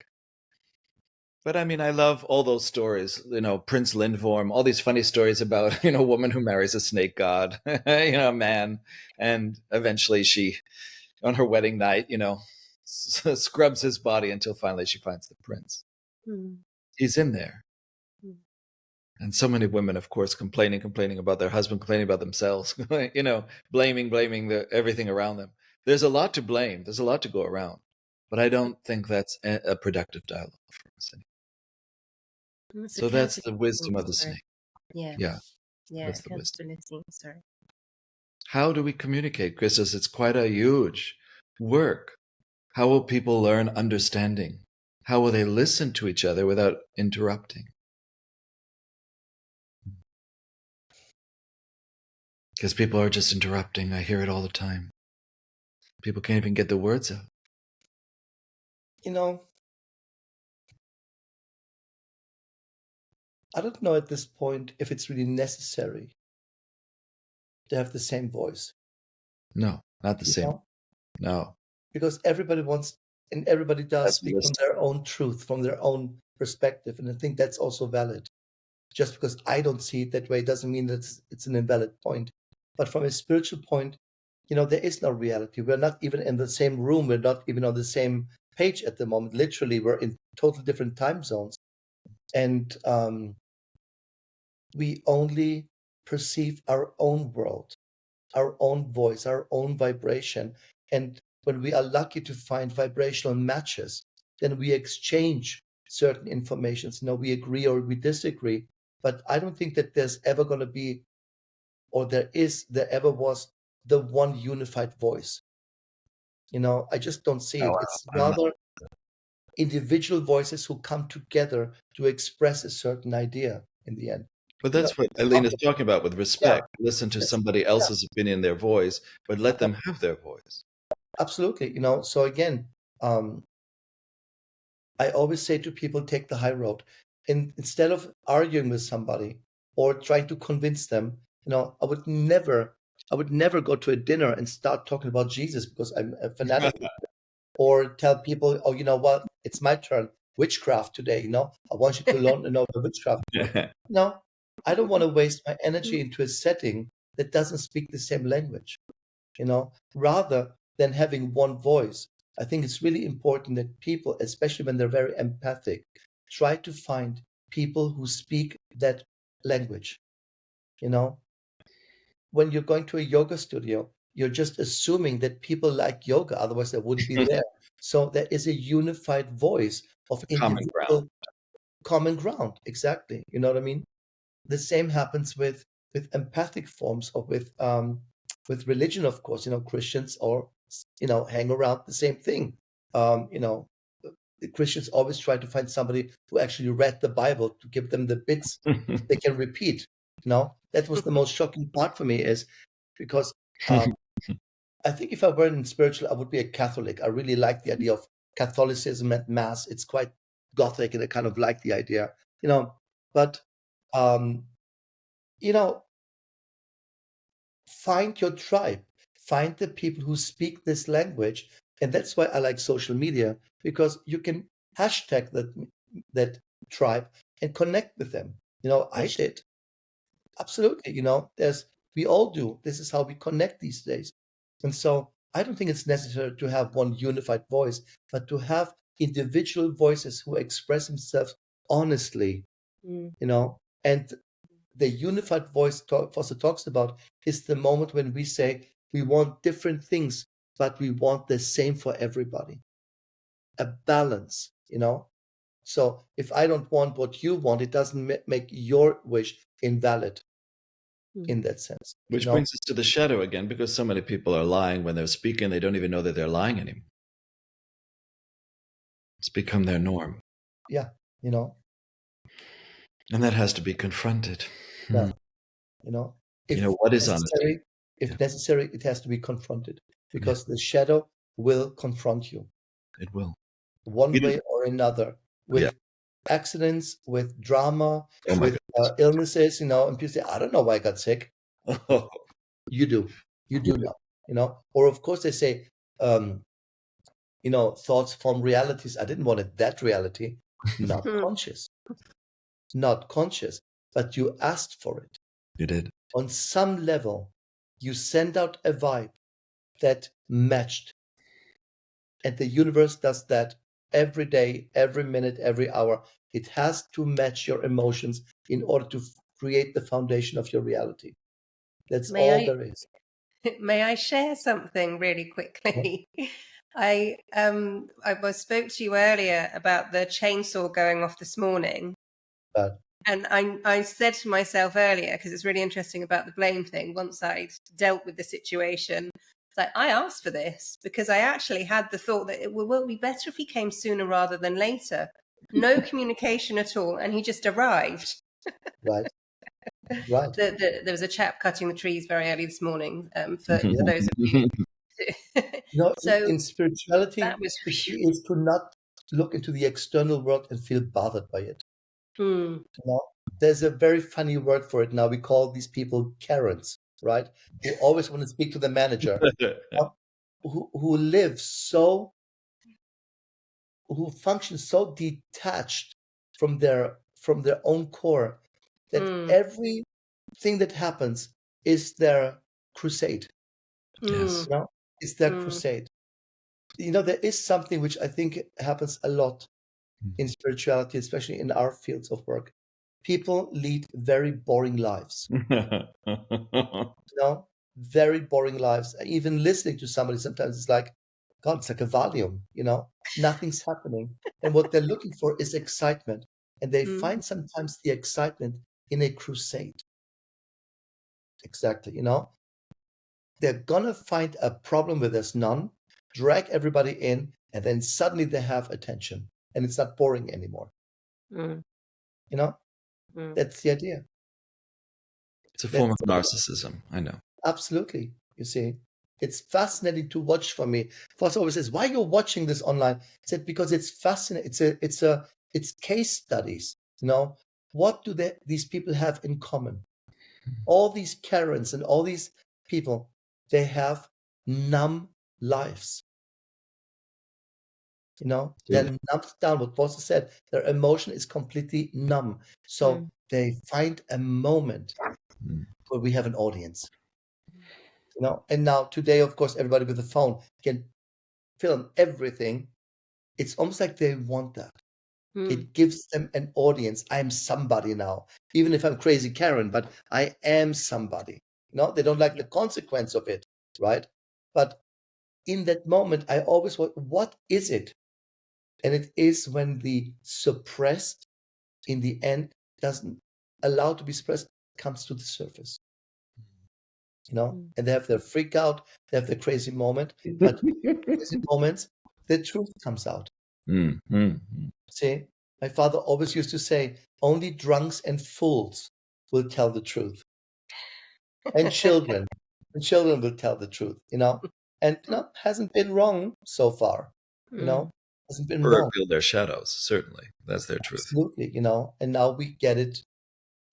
But I mean, I love all those stories, Prince Lindworm, all these funny stories about, a woman who marries a snake god, a man. And eventually she, on her wedding night, scrubs his body until finally she finds the prince. He's in there. And so many women, of course, complaining about their husband, complaining about themselves, blaming everything around them. There's a lot to blame. There's a lot to go around. But I don't think that's a productive dialogue for us anymore. So that's the wisdom of the snake. Yeah. Yeah. Yeah. That's the wisdom. Accountability. Sorry. How do we communicate, Kristos? It's quite a huge work. How will people learn understanding? How will they listen to each other without interrupting? Because people are just interrupting. I hear it all the time. People can't even get the words out. I don't know at this point if it's really necessary to have the same voice. No, not the same. No. Because everybody wants, and everybody does speak from their own truth, from their own perspective. And I think that's also valid. Just because I don't see it that way doesn't mean that it's an invalid point. But from a spiritual point, there is no reality. We're not even in the same room. We're not even on the same page at the moment. Literally, we're in total different time zones. And we only perceive our own world, our own voice, our own vibration. And when we are lucky to find vibrational matches, then we exchange certain informations. We agree or we disagree. But I don't think that there's ever going to be, or there ever was, the one unified voice. I just don't see it. It's rather individual voices who come together to express a certain idea in the end. But that's what Aline is talking about with respect. Yeah. Listen to somebody else's opinion, their voice, but let them have their voice. Absolutely. So again, I always say to people, take the high road. Instead of arguing with somebody or trying to convince them, I would never go to a dinner and start talking about Jesus because I'm a fanatic. Or tell people, oh, you know what? It's my turn. Witchcraft today, I want you to learn to know the witchcraft. No, I don't want to waste my energy into a setting that doesn't speak the same language. Rather than having one voice, I think it's really important that people, especially when they're very empathic, try to find people who speak that language. When you're going to a yoga studio, you're just assuming that people like yoga, otherwise they wouldn't be there. So there is a unified voice of Common ground. individual common ground. Exactly. You know what I mean? The same happens with empathic forms, or with religion, of course. Christians, or hang around the same thing. The Christians always try to find somebody who actually read the Bible to give them the bits they can repeat. That was the most shocking part for me, is because I think if I were in spiritual, I would be a Catholic. I really like the idea of Catholicism and Mass. It's quite Gothic, and I kind of like the idea, But um, find your tribe, find the people who speak this language, and that's why I like social media, because you can hashtag that tribe and connect with them. I did. Absolutely. We all do. This is how we connect these days. And so I don't think it's necessary to have one unified voice, but to have individual voices who express themselves honestly, and the unified voice Foster talks about is the moment when we say we want different things, but we want the same for everybody. A balance. So if I don't want what you want, it doesn't make your wish invalid in that sense. Which brings us to the shadow again, because so many people are lying when they're speaking. They don't even know that they're lying anymore. It's become their norm. Yeah, And that has to be confronted. Yeah. If what is honesty? If necessary, it has to be confronted, because the shadow will confront you. It will. One way or another, with accidents, with drama, with illnesses, and people say, I don't know why I got sick. You do. You do know. Or of course they say, thoughts form realities. I didn't want that reality. Not conscious. Not conscious, but you asked for it. You did. On some level, you send out a vibe that matched. And the universe does that every day, every minute, every hour. It has to match your emotions in order to create the foundation of your reality. That's all there is. May I share something really quickly? I spoke to you earlier about the chainsaw going off this morning. And I said to myself earlier, because it's really interesting about the blame thing, once I'd dealt with the situation, it's like, I asked for this because I actually had the thought that it will be better if he came sooner rather than later. No communication at all. And he just arrived. Right. There was a chap cutting the trees very early this morning, for those of you. So in spirituality, the key is to not look into the external world and feel bothered by it. There's a very funny word for it now. We call these people Karens, right? Who always want to speak to the manager, who function so detached from their own core that everything that happens is their crusade. Yes. It's their crusade. There is something which I think happens a lot in spirituality, especially in our fields of work. People lead very boring lives. Very boring lives. Even listening to somebody sometimes is like, God, it's like a volume, nothing's happening. And what they're looking for is excitement. And they find sometimes the excitement in a crusade. Exactly, They're gonna find a problem where there's none, drag everybody in, and then suddenly they have attention. And it's not boring anymore. That's the idea. It's a form of narcissism, I know. Absolutely. You see, it's fascinating to watch for me. Foss always says, "Why are you watching this online?" I said, because it's fascinating. It's case studies. What do these people have in common? All these Karens and all these people, they have numb lives. They're numbed down. What Foster said, their emotion is completely numb. So they find a moment where we have an audience. And now today, of course, everybody with a phone can film everything. It's almost like they want that. It gives them an audience. I'm somebody now, even if I'm crazy Karen, but I am somebody. They don't like the consequence of it, right? But in that moment, I always want, what is it? And it is when the suppressed, in the end, doesn't allow to be suppressed, comes to the surface. And they have their freak out, they have their crazy moment, but crazy moments, the truth comes out. See, my father always used to say, only drunks and fools will tell the truth. And children will tell the truth, and hasn't been wrong so far, hasn't been Or wrong. reveal their shadows, certainly. That's their truth. Absolutely, and now we get it.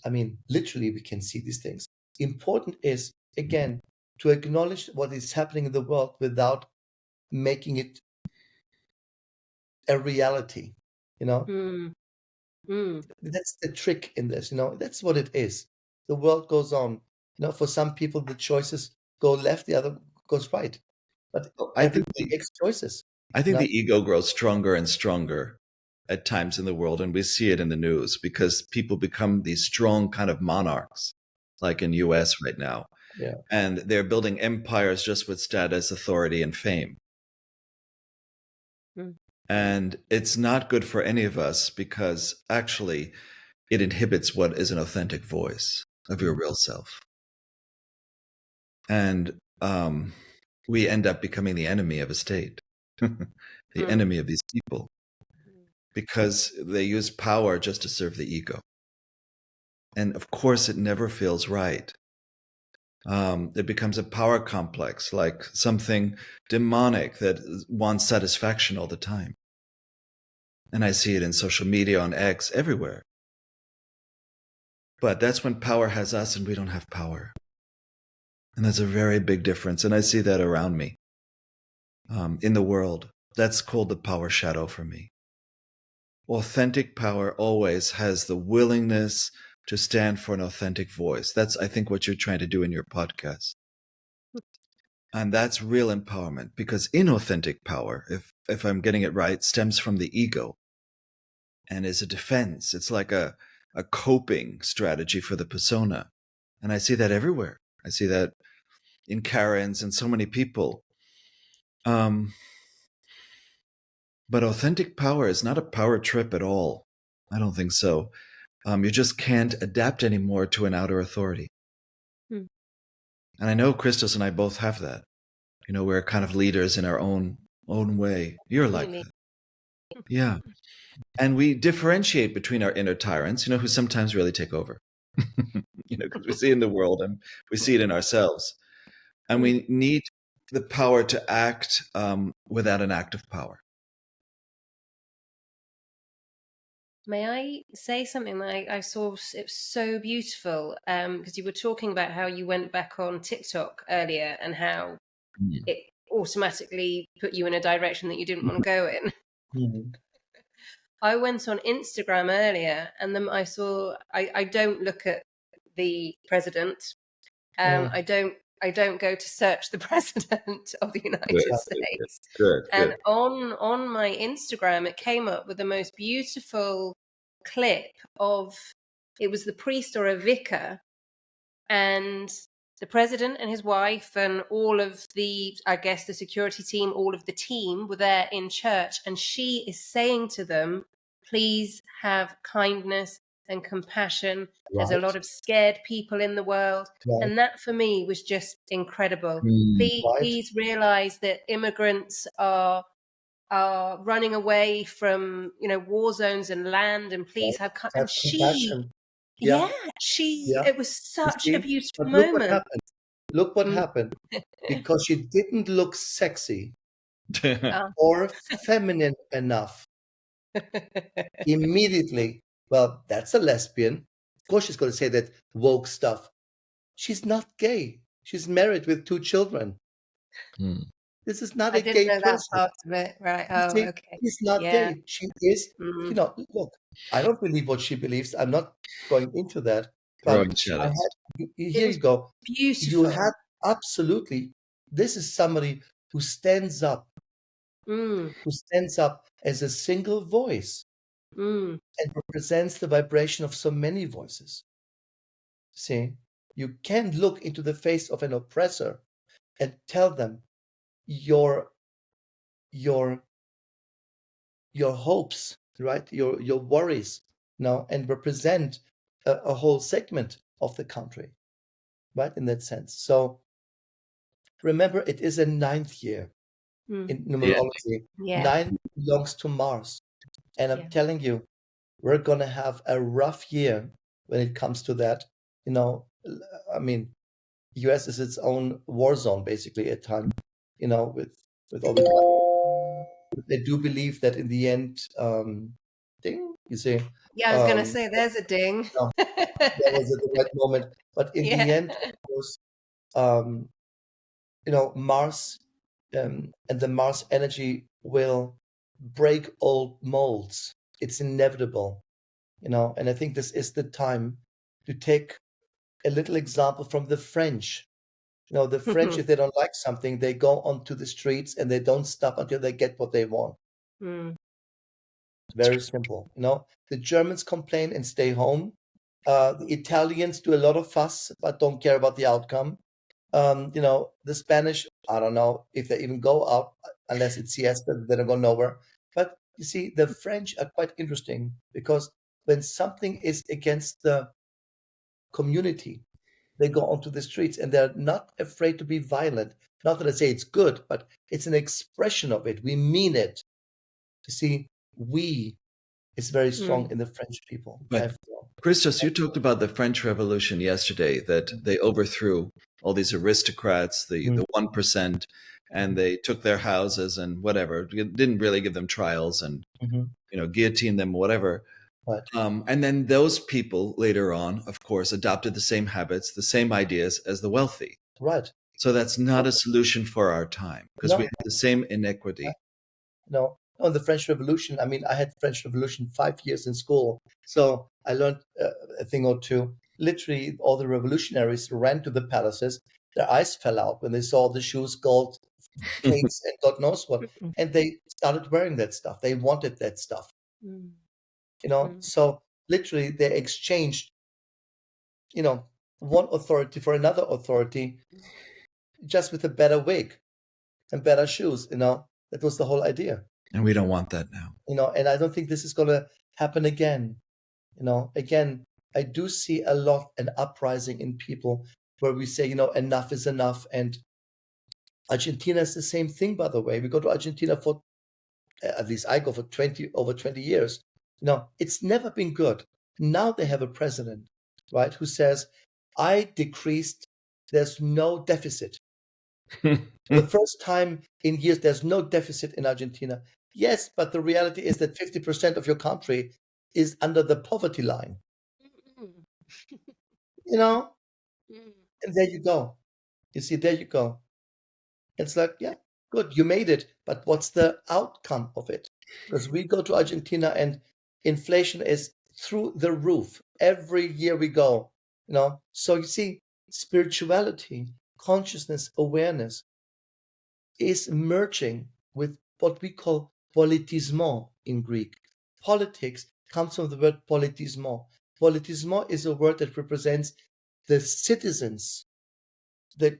I mean, literally, we can see these things. Important is, again, to acknowledge what is happening in the world without making it a reality, That's the trick in this, That's what it is. The world goes on. For some people, the choices go left, the other goes right. But everybody makes choices. I think the ego grows stronger and stronger at times in the world, and we see it in the news because people become these strong kind of monarchs, like in US right now. Yeah. And they're building empires just with status, authority, and fame. And it's not good for any of us because actually it inhibits what is an authentic voice of your real self. And we end up becoming the enemy of a state, the enemy of these people, because they use power just to serve the ego. And of course, it never feels right. It becomes a power complex, like something demonic that wants satisfaction all the time. And I see it in social media, on X, everywhere. But that's when power has us and we don't have power. And that's a very big difference. And I see that around me in the world. That's called the power shadow for me. Authentic power always has the willingness to stand for an authentic voice. That's, I think, what you're trying to do in your podcast. And that's real empowerment, because inauthentic power, if I'm getting it right, stems from the ego and is a defense. It's like a coping strategy for the persona. And I see that everywhere. I see that in Karens and so many people. But authentic power is not a power trip at all. I don't think so. You just can't adapt anymore to an outer authority. And I know Kristos and I both have that. We're kind of leaders in our own way. You're like that. Yeah. And we differentiate between our inner tyrants, who sometimes really take over. Because we see it in the world and we see it in ourselves. And we need the power to act without an act of power. May I say something that I saw? It was so beautiful because you were talking about how you went back on TikTok earlier and how it automatically put you in a direction that you didn't want to go in. I went on Instagram earlier and then I saw, I don't look at the president. I don't go to search the president of the United States. Good. And on my Instagram, it came up with the most beautiful clip of, it was the priest or a vicar, and the president and his wife and all of the, I guess, the security team, all of the team were there in church. And she is saying to them, please have kindness and compassion. Right. There's a lot of scared people in the world. Right. And that for me was just incredible. Please realize that immigrants are running away from, war zones and land, and please have and compassion. It was such a beautiful moment. Look what happened. Because she didn't look sexy or feminine enough. Immediately, well, that's a lesbian. Of course she's going to say that woke stuff. She's not gay. She's married with 2 children. This is not a gay person. I didn't know that part of it. Right. Oh, okay. She's not gay. She is, look, I don't believe what she believes. I'm not going into that. But here you go. Beautiful. You have, absolutely, this is somebody who stands up, as a single voice. Mm. and represents the vibration of so many voices. See, you can look into the face of an oppressor and tell them your your your hopes, right? Your worries, and represent a whole segment of the country, right? In that sense. So remember, it is a ninth year in Yeah. numerology. Yeah. 9 belongs to Mars. And I'm Yeah. telling you, we're going to have a rough year when it comes to that. I mean, US is its own war zone, basically, at times, with all the. I do believe that in the end, ding, you see, Yeah, I was going to say, there's a ding. no, that was at the right moment. But in the Yeah. end, of course, um, Mars and the Mars energy will break old molds. It's inevitable, and I think this is the time to take a little example from the French. The French, if they don't like something, they go onto the streets and they don't stop until they get what they want. Mm. Very simple. The Germans complain and stay home. The Italians do a lot of fuss but don't care about the outcome. The Spanish, I don't know if they even go out unless it's siesta, they don't go nowhere. But you see, the French are quite interesting because when something is against the community, they go onto the streets and they're not afraid to be violent. Not that I say it's good, but it's an expression of it. We mean it. You see, we is very strong in the French people. But Kristos, you talked about the French Revolution yesterday, that they overthrew all these aristocrats, the 1%, and they took their houses and whatever, didn't really give them trials and, guillotine them, whatever. Right. And then those people later on, of course, adopted the same habits, the same ideas as the wealthy. Right. So that's not a solution for our time because we have the same inequity. No, the French Revolution. I mean, I had French Revolution 5 years in school, so I learned a thing or two. Literally, all the revolutionaries ran to the palaces. Their eyes fell out when they saw the shoes, gold cakes, and God knows what, and they started wearing that stuff. They wanted that stuff, So literally, they exchanged, one authority for another authority, just with a better wig and better shoes. That was the whole idea. And we don't want that now. And I don't think this is going to happen again. Again, I do see a lot an uprising in people where we say, enough is enough. And Argentina is the same thing, by the way. We go to Argentina for, at least I go for over 20 years. It's never been good. Now they have a president, right, who says, I decreased, there's no deficit. For the first time in years, there's no deficit in Argentina. Yes, but the reality is that 50% of your country is under the poverty line. And there you go. You see, there you go. It's like, yeah, good, you made it. But what's the outcome of it? Because we go to Argentina and inflation is through the roof. Every year we go, So you see, spirituality, consciousness, awareness is merging with what we call politismo in Greek. Politics comes from the word politismo. Politismo is a word that represents the citizens, the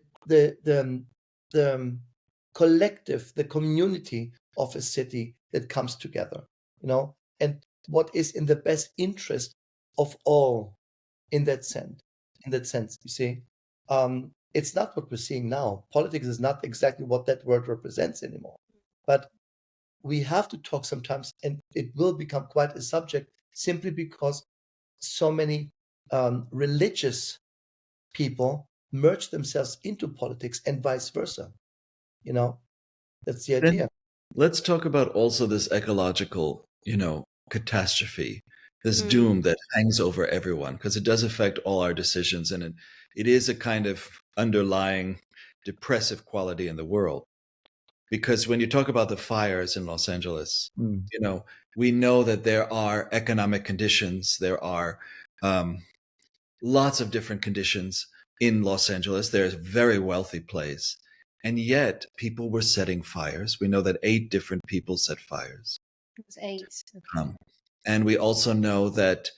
collective, the community of a city that comes together, and what is in the best interest of all in that sense. You see, it's not what we're seeing now. Politics is not exactly what that word represents anymore. But we have to talk sometimes, and it will become quite a subject simply because so many religious people merge themselves into politics and vice versa. That's the idea. Then let's talk about also this ecological, catastrophe, this doom that hangs over everyone, because it does affect all our decisions. And it is a kind of underlying depressive quality in the world. Because when you talk about the fires in Los Angeles, we know that there are economic conditions, there are lots of different conditions in Los Angeles. There's a very wealthy place. And yet people were setting fires. We know that 8 different people set fires. It's 8. And we also know that,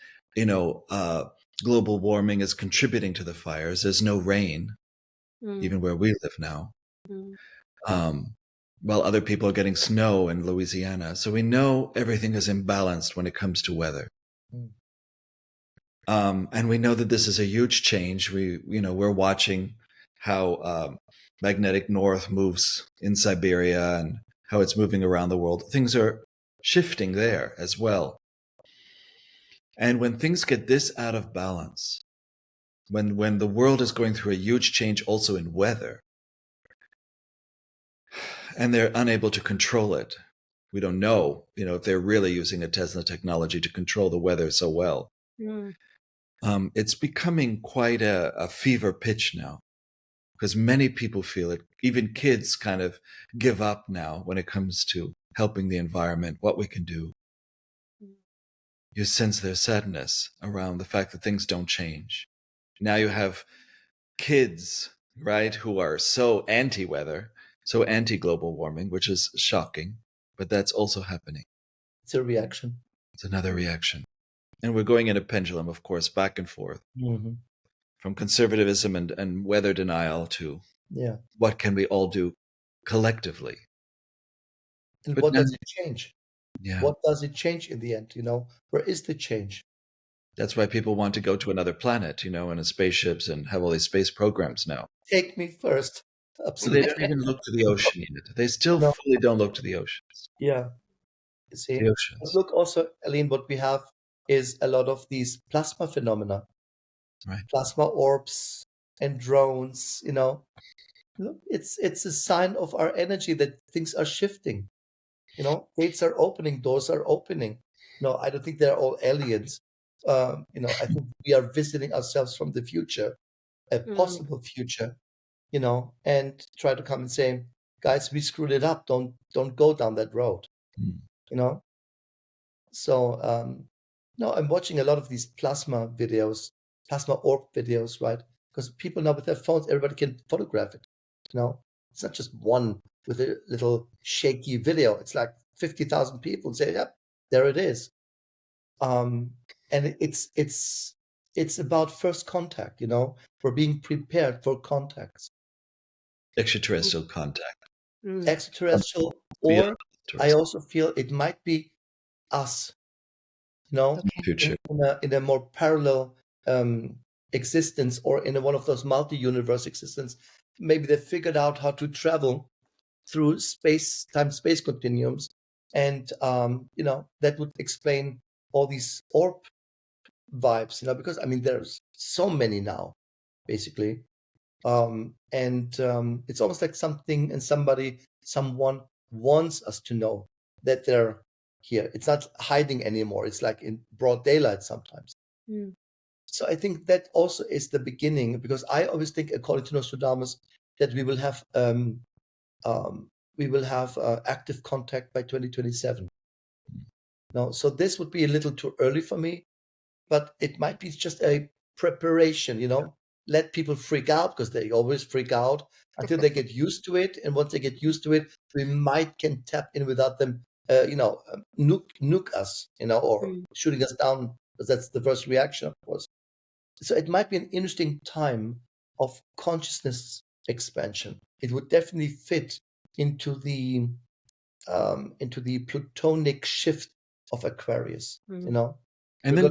global warming is contributing to the fires. There's no rain, even where we live now, while other people are getting snow in Louisiana. So we know everything is imbalanced when it comes to weather. And we know that this is a huge change. We're watching how magnetic north moves in Siberia and how it's moving around the world. Things are shifting there as well. And when things get this out of balance, when the world is going through a huge change also in weather, and they're unable to control it, we don't know, if they're really using a Tesla technology to control the weather so well. It's becoming quite a fever pitch now, because many people feel it. Even kids kind of give up now when it comes to helping the environment, what we can do. You sense their sadness around the fact that things don't change. Now you have kids, right, who are so anti-weather, so anti-global warming, which is shocking, but that's also happening. It's a reaction. It's another reaction. And we're going in a pendulum, of course, back and forth, from conservatism and weather denial to what can we all do collectively. And but what then, does it change? Yeah. What does it change in the end? Where is the change? That's why people want to go to another planet, in spaceships and have all these space programs now. Take me first. Absolutely. They don't even look to the ocean yet. They still fully don't look to the oceans. Yeah. You see? The oceans. But look also, Aline, what we have is a lot of these plasma phenomena. Right. Plasma orbs and drones, Look, it's a sign of our energy that things are shifting. Gates are opening, doors are opening. No, I don't think they're all aliens. I think we are visiting ourselves from the future, a possible future, and try to come and say, guys, we screwed it up. Don't go down that road. So no, I'm watching a lot of these plasma orb videos, right? Because people now with their phones, everybody can photograph it. It's not just one with a little shaky video. It's like 50,000 people say, "Yep, there it is." And it's about first contact. For being prepared for contacts, Extraterrestrial contact. extraterrestrial, or I also feel it might be us. Future. In a more parallel existence, or in one of those multi-universe existence. Maybe they figured out how to travel through space continuums, and that would explain all these orb vibes, because there's so many now, basically, and it's almost like something and someone wants us to know that they're here. It's not hiding anymore. It's like in broad daylight sometimes. So I think that also is the beginning, because I always think, according to Nostradamus, that we will have active contact by 2027. No, so this would be a little too early for me, but it might be just a preparation. Let people freak out, because they always freak out until they get used to it, and once they get used to it, we can tap in without them, nuke us, or shooting us down, because that's the first reaction, of course. So it might be an interesting time of consciousness expansion. It would definitely fit into the plutonic shift of Aquarius. And then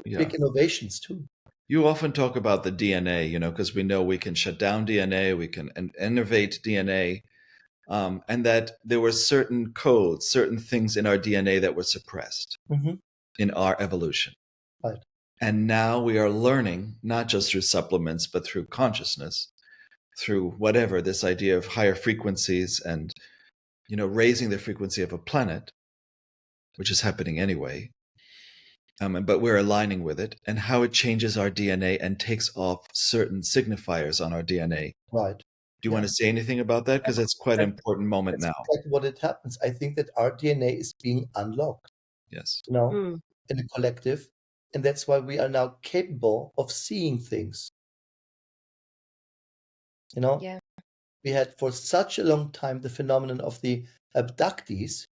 big innovations too. You often talk about the DNA, because we know we can shut down DNA, we can innovate DNA, and that there were certain codes, certain things in our DNA that were suppressed in our evolution. Right. And now we are learning, not just through supplements, but through consciousness, through whatever, this idea of higher frequencies and, raising the frequency of a planet, which is happening anyway. But we're aligning with it, and how it changes our DNA and takes off certain signifiers on our DNA. Right. Do you want to say anything about that? Because it's quite an important moment now. Exactly what it happens. I think that our DNA is being unlocked. Yes. In the collective. And that's why we are now capable of seeing things. We had for such a long time the phenomenon of the abductees,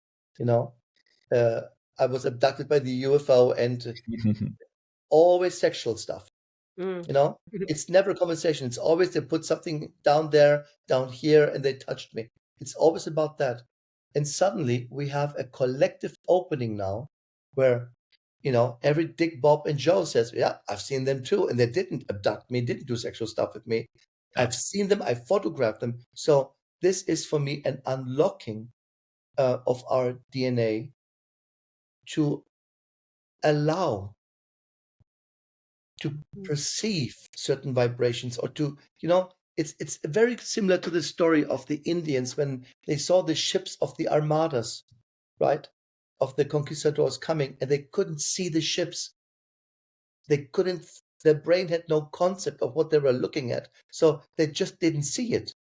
I was abducted by the UFO, and always sexual stuff. Mm. You know, it's never a conversation. It's always they put something down there, down here, and they touched me. It's always about that. And suddenly we have a collective opening now where, you know, every Dick, Bob, and Joe says, yeah, I've seen them too. And they didn't abduct me, didn't do sexual stuff with me. Yeah. I've seen them, I photographed them. So this is for me an unlocking of our DNA to allow to perceive certain vibrations, or to, you know, it's very similar to the story of the Indians when they saw the ships of the armadas, right, of the conquistadors coming, and they couldn't see the ships. They couldn't, their brain had no concept of what they were looking at, so they just didn't see it,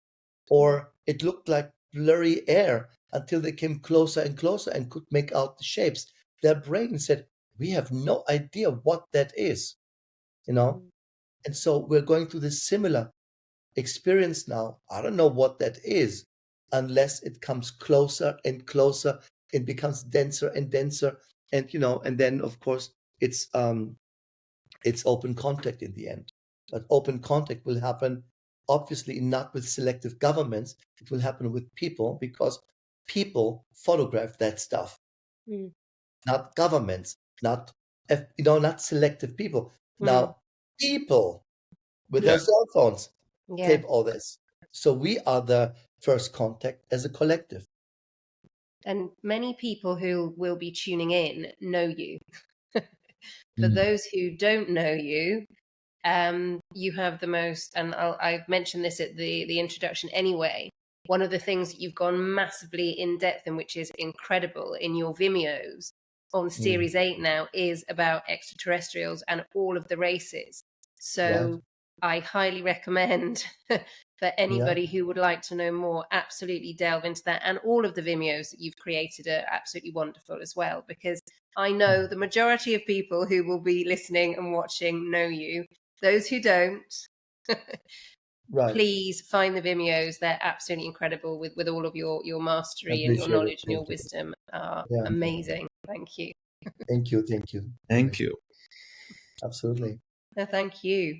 or it looked like blurry air until they came closer and closer and could make out the shapes. Their brain said, we have no idea what that is, you know. And so we're going through this similar experience now. I don't know what that is unless it comes closer and closer and becomes denser and denser. And, you know, and then of course it's open contact in the end. But open contact will happen obviously not with selective governments. It will happen with people, because people photograph that stuff, not governments, not, you know, not selective people. Now, people with Yeah. their cell phones Yeah. tape all this. So we are the first contact as a collective. And many people who will be tuning in know you. For those who don't know you, you have the most, and I've mentioned this at the introduction anyway, one of the things that you've gone massively in depth in, which is incredible, in your Vimeos on Series 8 now, is about extraterrestrials and all of the races. So I highly recommend for anybody who would like to know more, absolutely delve into that. And all of the Vimeos that you've created are absolutely wonderful as well, because I know the majority of people who will be listening and watching know you. Those who don't, please find the Vimeos. They're absolutely incredible with all of your mastery and your knowledge and your wisdom. Are amazing. Thank you. Thank you. Thank you. Thank you. Absolutely. No, thank you.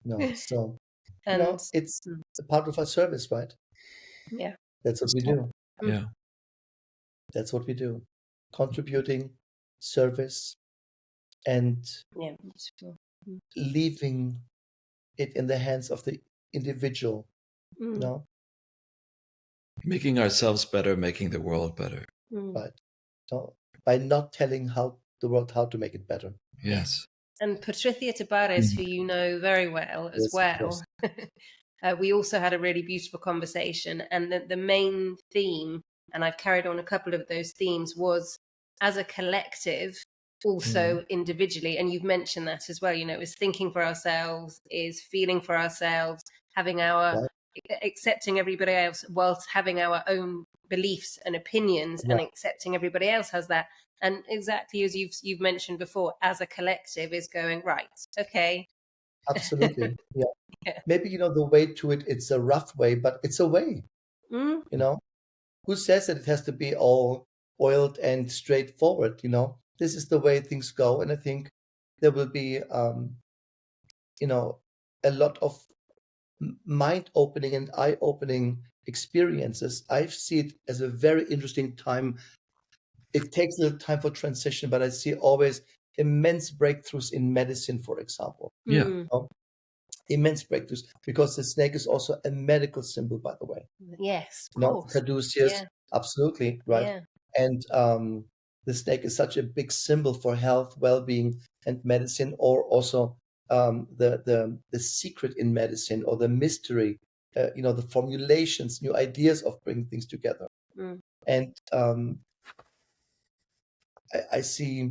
No, so, you And know, it's a part of our service, right? yeah, That's what we do. Yeah. That's what we do. Contributing, service, and yeah, beautiful. leaving it in the hands of the individual, you know? Making ourselves better, making the world better. Right. So, by not telling the world how to make it better. Yes. And Patricia Tabares, who you know very well as well, we also had a really beautiful conversation. And the main theme, and I've carried on a couple of those themes, was as a collective, also individually. And you've mentioned that as well, you know, is thinking for ourselves, is feeling for ourselves, having our, accepting everybody else whilst having our own beliefs and opinions, and accepting everybody else has that. And exactly as you've mentioned before, as a collective is going, right, okay. Absolutely. Yeah. Maybe, you know, the way to it, it's a rough way, but it's a way. You know, who says that it has to be all oiled and straightforward? You know, this is the way things go. And I think there will be, you know, a lot of mind opening and eye opening experiences. I see it as a very interesting time. It takes a little time for transition, but I see always immense breakthroughs in medicine, for example. Yeah. You know? Immense breakthroughs, because the snake is also a medical symbol, by the way. Yes, of You know, course. caduceus, absolutely, right? Yeah. And the snake is such a big symbol for health, well-being, and medicine, or also the secret in medicine, or the mystery, you know, the formulations, new ideas of bringing things together. And I see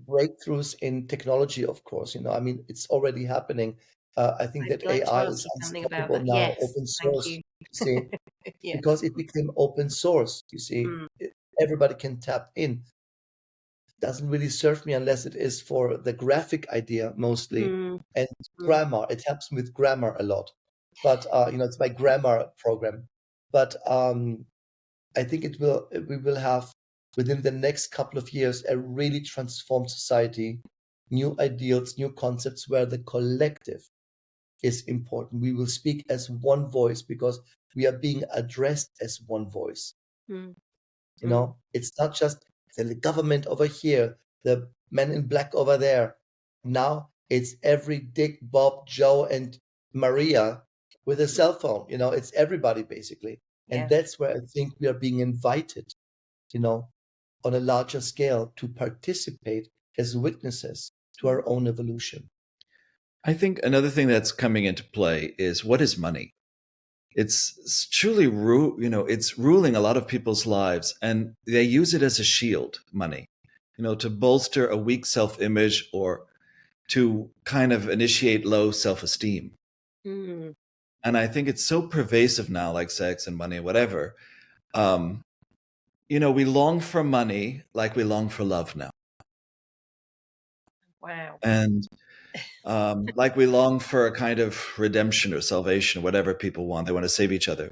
breakthroughs in technology, of course. You know, I mean, it's already happening. I think that I'd like to AI ask is you something about unstoppable that. now, Yes, open thank source, you. you see, Yeah. because it became open source, you see. Everybody can tap in. Doesn't really serve me unless it is for the graphic idea mostly, and grammar. It helps me with grammar a lot. But, you know, it's my grammar program. But I think we will have within the next couple of years, a really transformed society, new ideals, new concepts where the collective is important. We will speak as one voice because we are being addressed as one voice. Mm. You know, it's not just the government over here, the men in black over there. Now it's every Dick, Bob, Joe, and Maria with a cell phone. You know, it's everybody basically. Yeah. And that's where I think we are being invited, you know, on a larger scale to participate as witnesses to our own evolution. I think another thing that's coming into play is, what is money? It's truly, it's ruling a lot of people's lives, and they use it as a shield, money, to bolster a weak self-image or to kind of initiate low self-esteem. Mm. And I think it's so pervasive now, like sex and money, whatever. We long for money like we long for love now. Wow. And like we long for a kind of redemption or salvation, whatever people want. They want to save each other.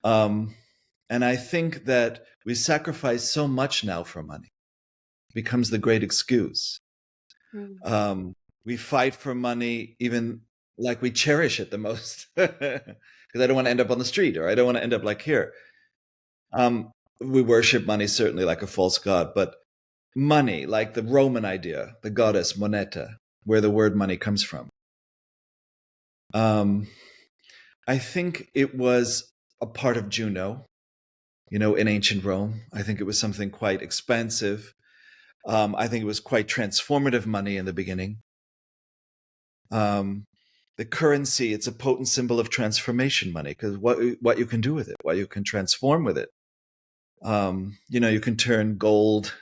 And I think that we sacrifice so much now for money. It becomes the great excuse. Mm. We fight for money, even like we cherish it the most, because I don't want to end up on the street, or I don't want to end up like here. We worship money certainly like a false god, but money, like the Roman idea, the goddess moneta, where the word money comes from. I think it was a part of Juno, in ancient Rome. I think it was something quite expansive. I think it was quite transformative money in the beginning. The currency, it's a potent symbol of transformation, money, because what you can do with it, what you can transform with it. You can turn gold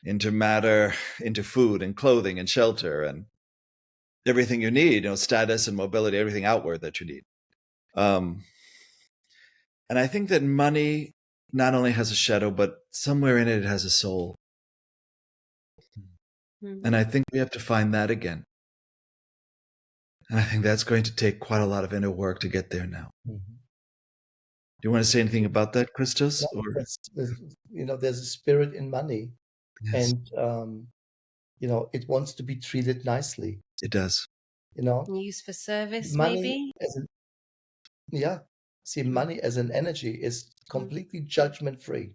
into matter, into food and clothing and shelter and everything you need, status and mobility, everything outward that you need. And I think that money not only has a shadow, but somewhere in it, it has a soul. Mm. And I think we have to find that again. And I think that's going to take quite a lot of inner work to get there now. Mm-hmm. Do you want to say anything about that, Kristos? There's a spirit in money. Yes. And, it wants to be treated nicely. It does. Use for service, money maybe? Money as an energy is completely judgment free.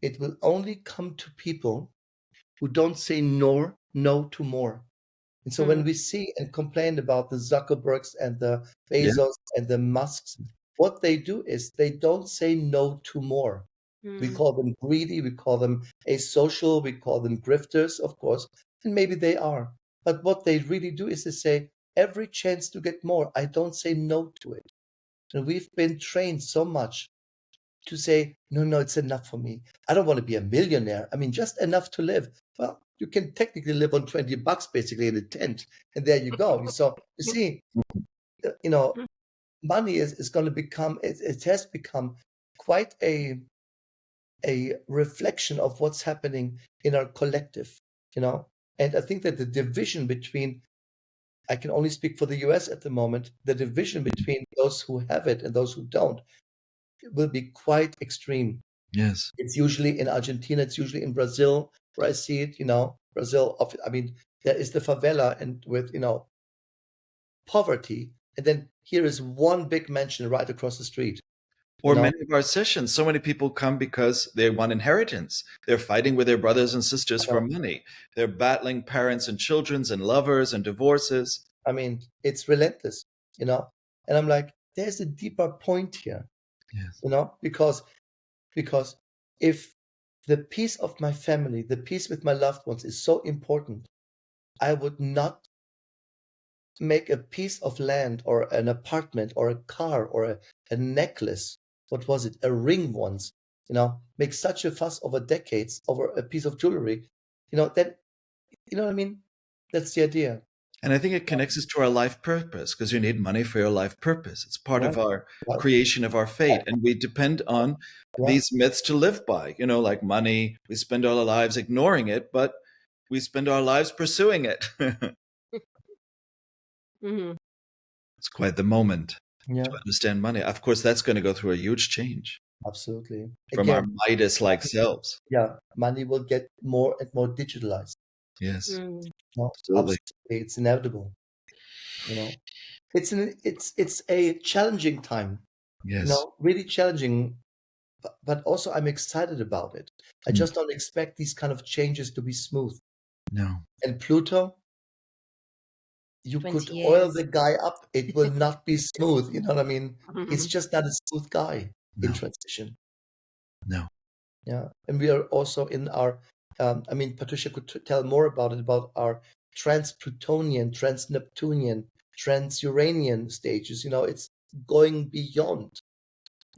It will only come to people who don't say no to more. And so when we see and complain about the Zuckerbergs and the Bezos and the Musks, what they do is they don't say no to more. We call them greedy, we call them asocial, we call them grifters, of course, and maybe they are. But what they really do is to say, every chance to get more, I don't say no to it. And we've been trained so much to say, no, it's enough for me. I don't want to be a millionaire. I mean, just enough to live. Well, you can technically live on $20 basically in a tent, and there you go. So you see, money is going to become, it has become quite a reflection of what's happening in our collective, And I think that the division between, I can only speak for the US at the moment, the division between those who have it and those who don't will be quite extreme. Yes. It's usually in Argentina, it's usually in Brazil, where I see it, Brazil, there is the favela and with, poverty. And then here is one big mansion right across the street. Or many of our sessions, so many people come because they want inheritance. They're fighting with their brothers and sisters for money. They're battling parents and children and lovers and divorces. I mean, it's relentless, And I'm like, there's a deeper point here, yes. Because if the peace of my family, the peace with my loved ones is so important, I would not make a piece of land or an apartment or a car or a necklace. What was it? A ring once, make such a fuss over decades over a piece of jewelry, that, you know what I mean? That's the idea. And I think it connects us to our life purpose, because you need money for your life purpose. It's part of our creation of our fate. And we depend on these myths to live by, like money. We spend all our lives ignoring it, but we spend our lives pursuing it. It's quite the moment to understand money. Of course, that's going to go through a huge change. Absolutely. from our Again, Midas-like selves. yeah, money will get more and more digitalized. Yes, No, absolutely. absolutely, it's inevitable. It's a challenging time. Yes. Really challenging, but also I'm excited about it. I Mm. just don't expect these kind of changes to be smooth. No. And Pluto, you 20 could oil years. the guy up, it will not be smooth. You know what I mean? He's just not a smooth guy in No. transition. No. Yeah, and we are also in our. Patricia could tell more about it, about our trans-Plutonian, trans-Neptunian, trans-Uranian stages. It's going beyond.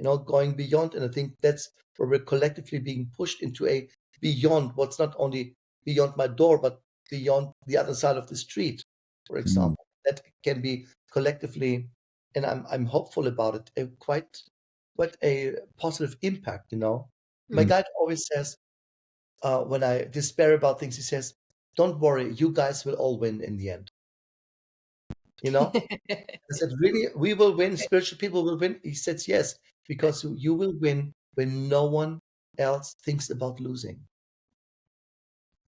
Going beyond, and I think that's where we're collectively being pushed into a beyond. What's not only beyond my door, but beyond the other side of the street, for example. That can be collectively, and I'm hopeful about it. Quite a positive impact. My guide always says, when I despair about things, he says, "Don't worry, you guys will all win in the end." I said, "Really? We will win? Spiritual people will win?" He says, "Yes, because you will win when no one else thinks about losing."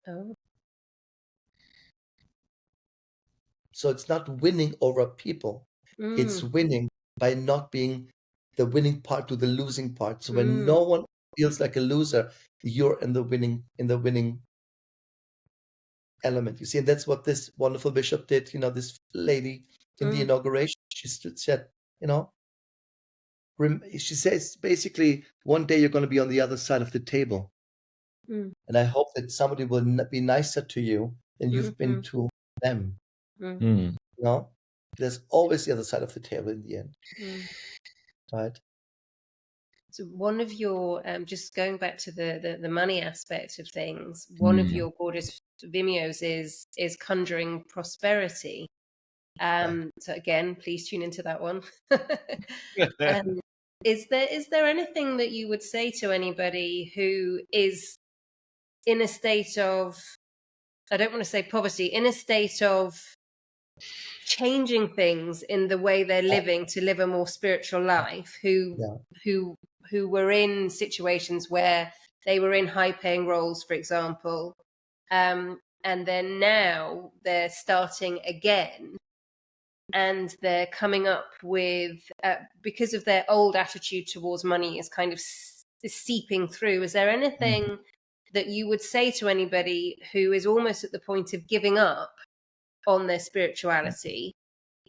Oh. So it's not winning over people. It's winning by not being the winning part to the losing part. So when no one feels like a loser, you're in the winning element. You see, and that's what this wonderful bishop did. This lady in the inauguration, she said, she says basically, one day you're going to be on the other side of the table, and I hope that somebody will be nicer to you than you've been to them. There's always the other side of the table in the end, right? So one of your, just going back to the money aspect of things, one of your gorgeous Vimeos is conjuring prosperity. So again, please tune into that one. Is there anything that you would say to anybody who is in a state of, I don't want to say poverty, in a state of changing things in the way they're living to live a more spiritual life, who were in situations where they were in high paying roles, for example, and then now they're starting again, and they're coming up with, because of their old attitude towards money is kind of is seeping through. Is there anything that you would say to anybody who is almost at the point of giving up on their spirituality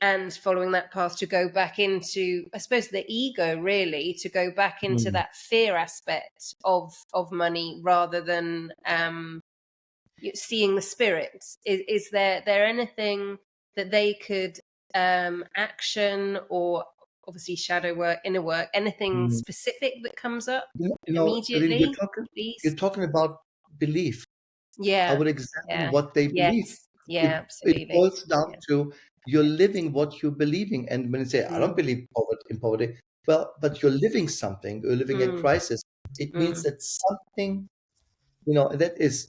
and following that path to go back into, I suppose, the ego, really, to go back into that fear aspect of money rather than seeing the spirits? Is there anything that they could action, or obviously shadow work, inner work, anything specific that comes up Aline, immediately, you're please? talking about belief. I Yeah. would examine Yeah. what they believe. Yes. Yeah, It absolutely. boils down Yeah. to you're living what you're believing. And when you say, "I don't believe in poverty," well, but you're living something, you're living a crisis. It means that something, that is,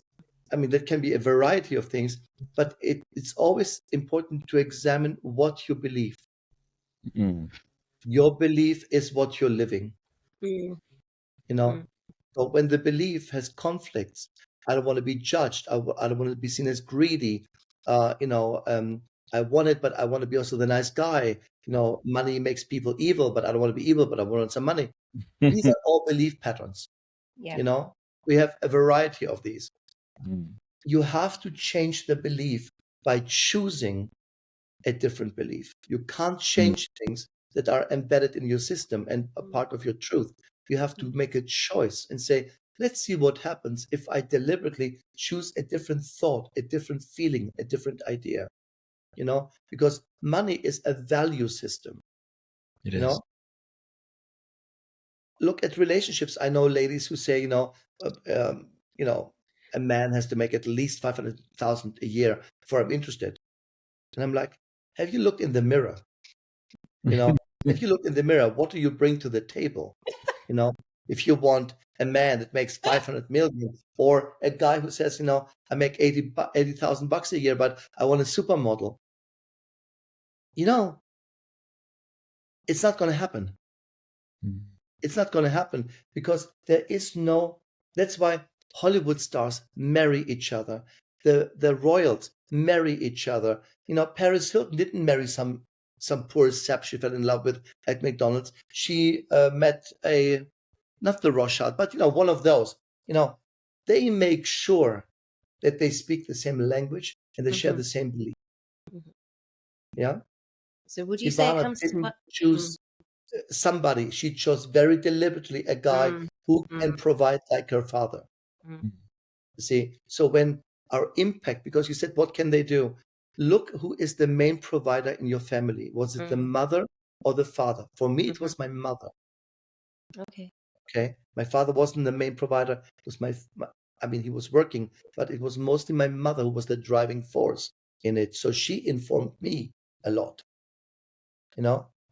that can be a variety of things, but it's always important to examine what you believe. Your belief is what you're living, So when the belief has conflicts, I don't want to be judged. I don't want to be seen as greedy. I want it, but I want to be also the nice guy. Money makes people evil, but I don't want to be evil, but I want some money. These are all belief patterns. Yeah. We have a variety of these. You have to change the belief by choosing a different belief. You can't change things that are embedded in your system and a part of your truth. You have to make a choice and say, let's see what happens if I deliberately choose a different thought, a different feeling, a different idea. Because money is a value system. It you is. know Look at relationships. I know ladies who say, a man has to make at least 500,000 a year before I'm interested. And I'm like, have you looked in the mirror? If you look in the mirror, what do you bring to the table? If you want a man that makes 500 million, or a guy who says, I make 80,000 bucks a year, but I want a supermodel. It's not going to happen. It's not going to happen because there is no. That's why Hollywood stars marry each other. The royals marry each other. Paris Hilton didn't marry some poor sap she fell in love with at McDonald's. She met not the Rothschild, but one of those. They make sure that they speak the same language and they share the same belief. Yeah. So would you say it Ivana comes didn't to choose somebody. She chose very deliberately a guy who can provide like her father. You see, so when our impact, because you said, what can they do? Look, who is the main provider in your family? Was it the mother or the father? For me, it was my mother. Okay. My father wasn't the main provider. It was he was working, but it was mostly my mother who was the driving force in it. So she informed me a lot,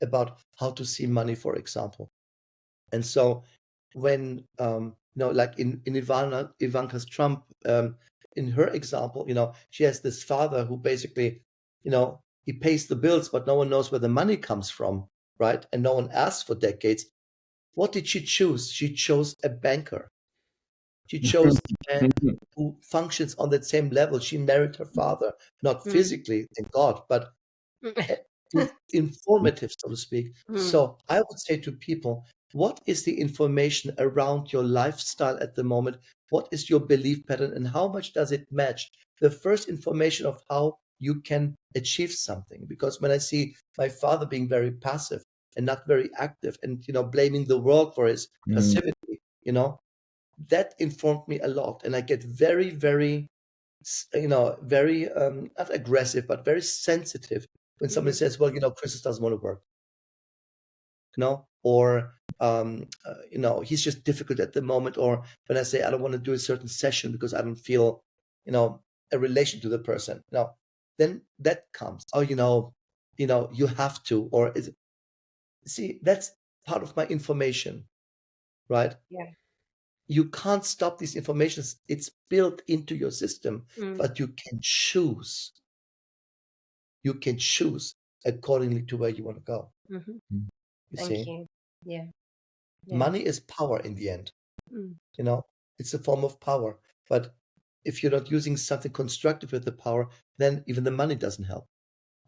about how to see money, for example. And so when, like in Ivanka's Trump, in her example, she has this father who basically, he pays the bills, but no one knows where the money comes from, right? And no one asks for decades. What did she choose? She chose a banker. She chose a man who functions on that same level. She married her father, not physically, thank God, but informative, so to speak. So I would say to people, what is the information around your lifestyle at the moment? What is your belief pattern and how much does it match the first information of how you can achieve something? Because when I see my father being very passive and not very active and, blaming the world for his passivity, that informed me a lot. And I get very, very, very, not aggressive, but very sensitive when somebody says, well, Kristos doesn't want to work, or, he's just difficult at the moment. Or when I say, I don't want to do a certain session because I don't feel, a relation to the person. Then that comes, oh, you have to, or see, that's part of my information, right? Yeah. You can't stop these informations. It's built into your system, but you can choose. You can choose accordingly to where you want to go. Thank you. Yeah. Money is power in the end. It's a form of power. But if you're not using something constructive with the power, then even the money doesn't help.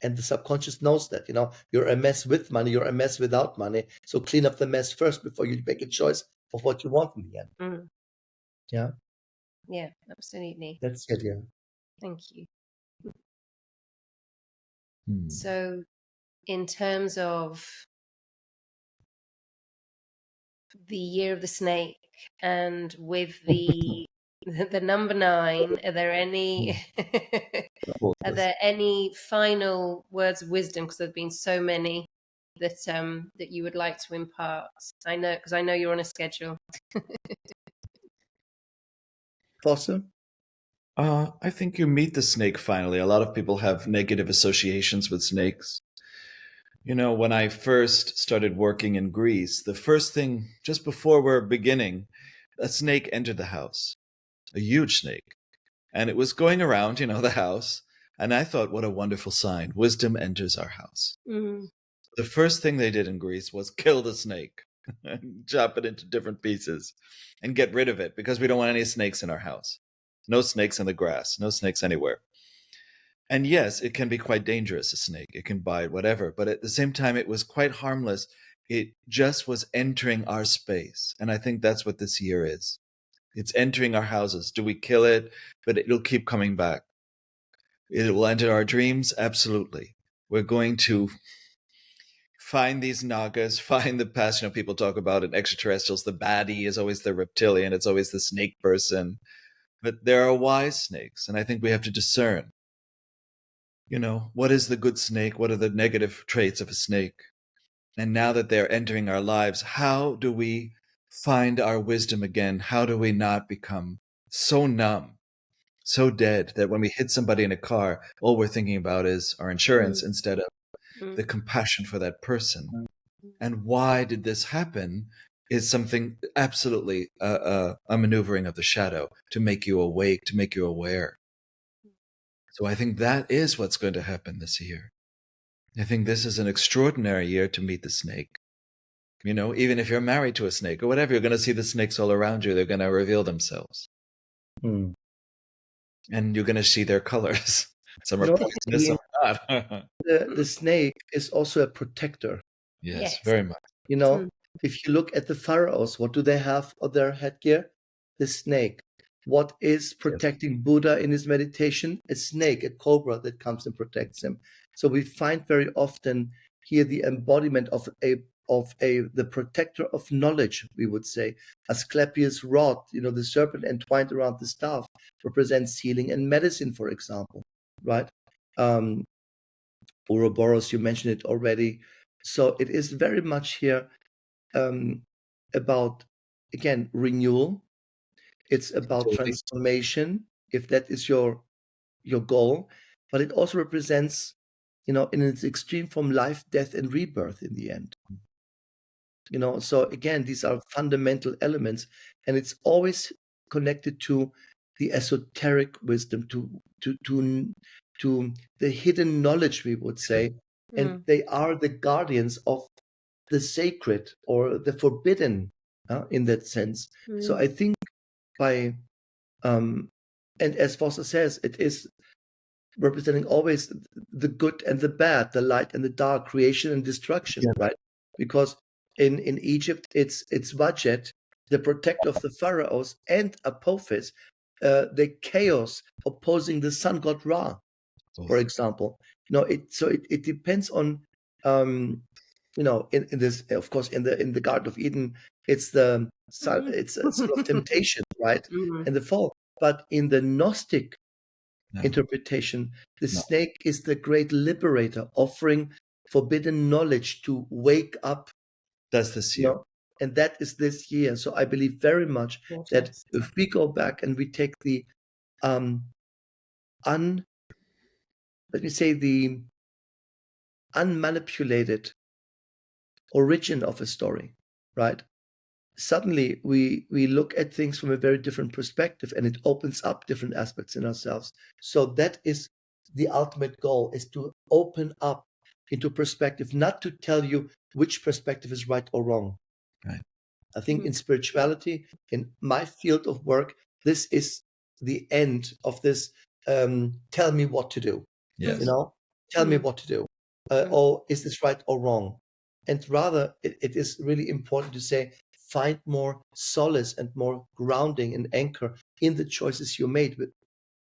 And the subconscious knows that, you're a mess with money, you're a mess without money. So clean up the mess first before you make a choice of what you want in the end. Yeah. Yeah, absolutely. That's it. Yeah. Thank you. So in terms of the year of the snake and with the number 9, are there any are there any final words of wisdom, because there've been so many that that you would like to impart? I know you're on a schedule. Foster? I think you meet the snake finally. A lot of people have negative associations with snakes. When I first started working in Greece, the first thing, just before we're beginning, a snake entered the house, a huge snake. And it was going around, the house. And I thought, what a wonderful sign. Wisdom enters our house. The first thing they did in Greece was kill the snake, chop it into different pieces, and get rid of it because we don't want any snakes in our house. No snakes in the grass, no snakes anywhere. And yes, it can be quite dangerous, a snake. It can bite, whatever. But at the same time, it was quite harmless. It just was entering our space. And I think that's what this year is. It's entering our houses. Do we kill it? But it'll keep coming back. It will enter our dreams? Absolutely. We're going to find these nagas, find the past. People talk about in extraterrestrials, the baddie is always the reptilian. It's always the snake person. But there are wise snakes. And I think we have to discern. What is the good snake? What are the negative traits of a snake? And now that they're entering our lives, how do we find our wisdom again? How do we not become so numb, so dead that when we hit somebody in a car, all we're thinking about is our insurance instead of the compassion for that person? And why did this happen is something absolutely a maneuvering of the shadow to make you awake, to make you aware. So I think that is what's going to happen this year. I think this is an extraordinary year to meet the snake. You know, even if you're married to a snake or whatever, you're going to see the snakes all around you. They're going to reveal themselves. Hmm. And you're going to see their colors. Some are No, poisonous, some are not. the snake is also a protector. Yes, Yes. very much. You know, if you look at the pharaohs, what do they have on their headgear? The snake. What is protecting Buddha in his meditation? A snake, a cobra that comes and protects him. So we find very often here the embodiment of the protector of knowledge, we would say. Asclepius' rod, you know, the serpent entwined around the staff, represents healing and medicine, for example, right? Ouroboros, you mentioned it already. So it is very much here about, again, renewal. It's about Totally. transformation, if that is your goal. But it also represents, you know, in its extreme form, life, death, and rebirth in the end. You know, so again, these are fundamental elements, and it's always connected to the esoteric wisdom, to the hidden knowledge, we would say, and they are the guardians of the sacred or the forbidden, in that sense. So I think by and as Foster says, it is representing always the good and the bad, the light and the dark, creation and destruction, right? Because in Egypt, it's Wadjet, the protector of the pharaohs, and Apophis, the chaos opposing the sun god Ra, for example. You know, it depends on, you know, in this, of course, in the Garden of Eden, it's the it's a sort of temptation, right, and the fall. But in the Gnostic interpretation, the snake is the great liberator, offering forbidden knowledge to wake up. That's this You year. know, and that is this year. So I believe very much that if we go back and we take the let me say, the unmanipulated origin of a story, right? Suddenly we look at things from a very different perspective, and it opens up different aspects in ourselves. So that is the ultimate goal, is to open up into perspective, not to tell you which perspective is right or wrong. Right. I think in spirituality, in my field of work, this is the end of this tell me what to do. Yes. You know, tell me what to do. Or is this right or wrong? And rather, it is really important to say, find more solace and more grounding and anchor in the choices you made, with,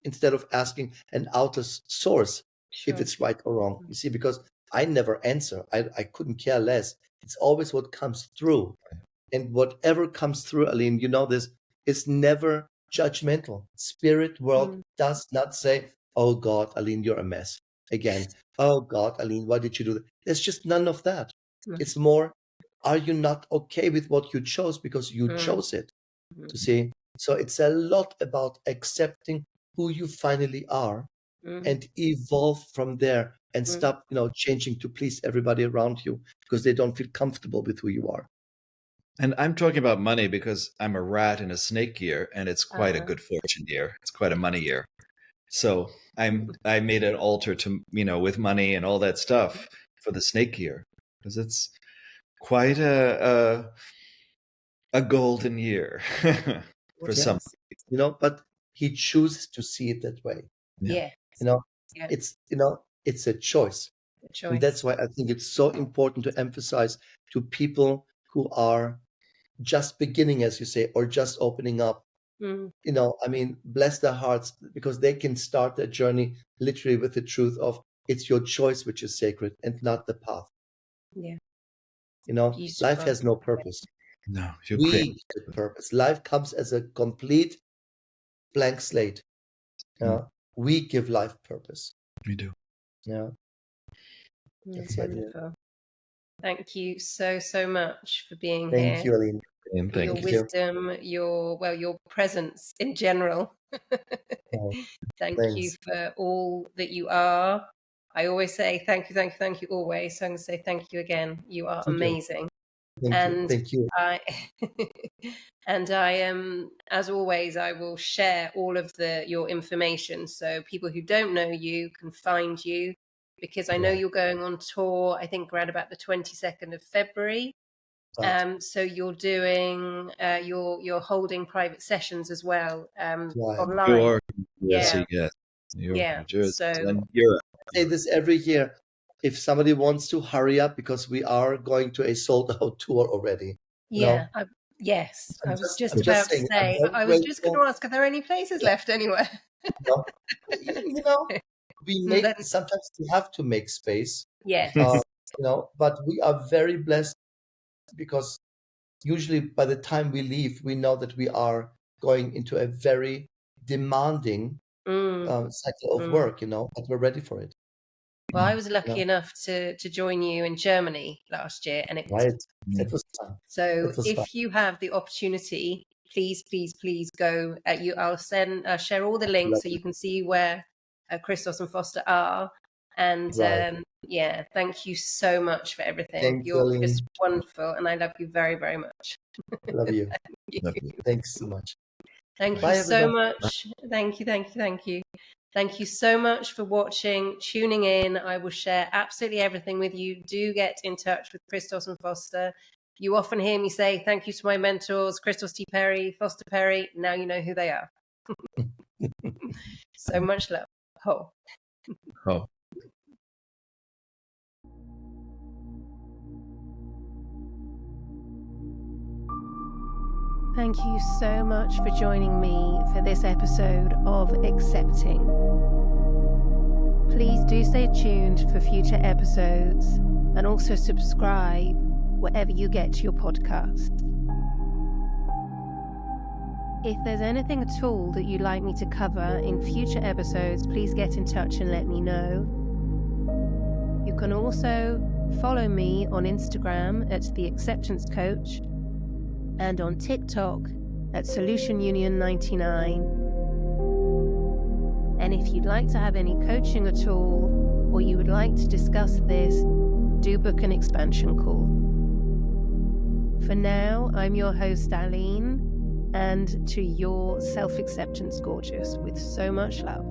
instead of asking an outer source if it's right or wrong. You see, because I never answer. I couldn't care less. It's always what comes through. And whatever comes through, Aline, you know this, is never judgmental. Spirit world does not say, oh God, Aline, you're a mess. Again, oh God, Aline, why did you do that? There's just none of that. It's more, are you not okay with what you chose because you chose it? To see. So it's a lot about accepting who you finally are and evolve from there, and stop, you know, changing to please everybody around you because they don't feel comfortable with who you are. And I'm talking about money because I'm a rat in a snake year, and it's quite a good fortune year. It's quite a money year. So I made an altar to, you know, with money and all that stuff for the snake year, because it's quite a golden year for some. You know, but he chooses to see it that way. Yeah. You know, Yeah. it's, you know, it's a choice. And that's why I think it's so important to emphasize to people who are just beginning, as you say, or just opening up. You know, I mean, bless their hearts, because they can start their journey literally with the truth of, it's your choice which is sacred and not the path. Yeah. You know, Beautiful. life has no purpose. No, you're We great. give it purpose. Life comes as a complete blank slate. We give life purpose. We do. Yeah. That's wonderful. Thank you so much for being Thank here. you, Aline. And For your thank you. wisdom, your presence in general. Oh, Thank you thanks. for all that you are. I always say thank you always. So I'm going to say thank you again. You are Thank you. amazing. Thank you. And Thank you. I am, as always, I will share all of your information so people who don't know you can find you, because I know you're going on tour, I think around about the 22nd of February. Right. So you're doing you're holding private sessions as well, Right. online. New York, New Jersey, Yeah. yes. New York, Yeah. New Jersey, So and Europe. I say this every year. If somebody wants to hurry up, because we are going to a sold out tour already. You yeah, know, yes, I was just I'm just about to saying, I'm say. very I was just going grateful. to ask, are there any places left anywhere? You know, you know, we And then, sometimes we have to make space. yes. You know, but we are very blessed because usually by the time we leave, we know that we are going into a very demanding cycle of work. You know, but we're ready for it. Well, I was You lucky know, enough to join you in Germany last year, and it was right? It was fun. so. It was fun. If you have the opportunity, please go. I'll share all the links so you can see where Kristos and Foster are. And Right. yeah, thank you so much for everything. Thank you, You're Aline. just wonderful, and I love you very, very much. I love you. Love you. Thanks so much. Thank Bye, you so everybody. much. Thank you. Thank you so much for watching, tuning in. I will share absolutely everything with you. Do get in touch with Kristos and Foster. You often hear me say thank you to my mentors, Kristos T. Perry, Foster Perry. Now you know who they are. So much love. Ho. Oh. Thank you so much for joining me for this episode of Accepting. Please do stay tuned for future episodes and also subscribe wherever you get your podcasts. If there's anything at all that you'd like me to cover in future episodes, please get in touch and let me know. You can also follow me on Instagram at The Acceptance Coach and on TikTok at Solution Union 99. And if you'd like to have any coaching at all, or you would like to discuss this, do book an expansion call. For now, I'm your host, Aline, and to your self-acceptance, gorgeous, with so much love.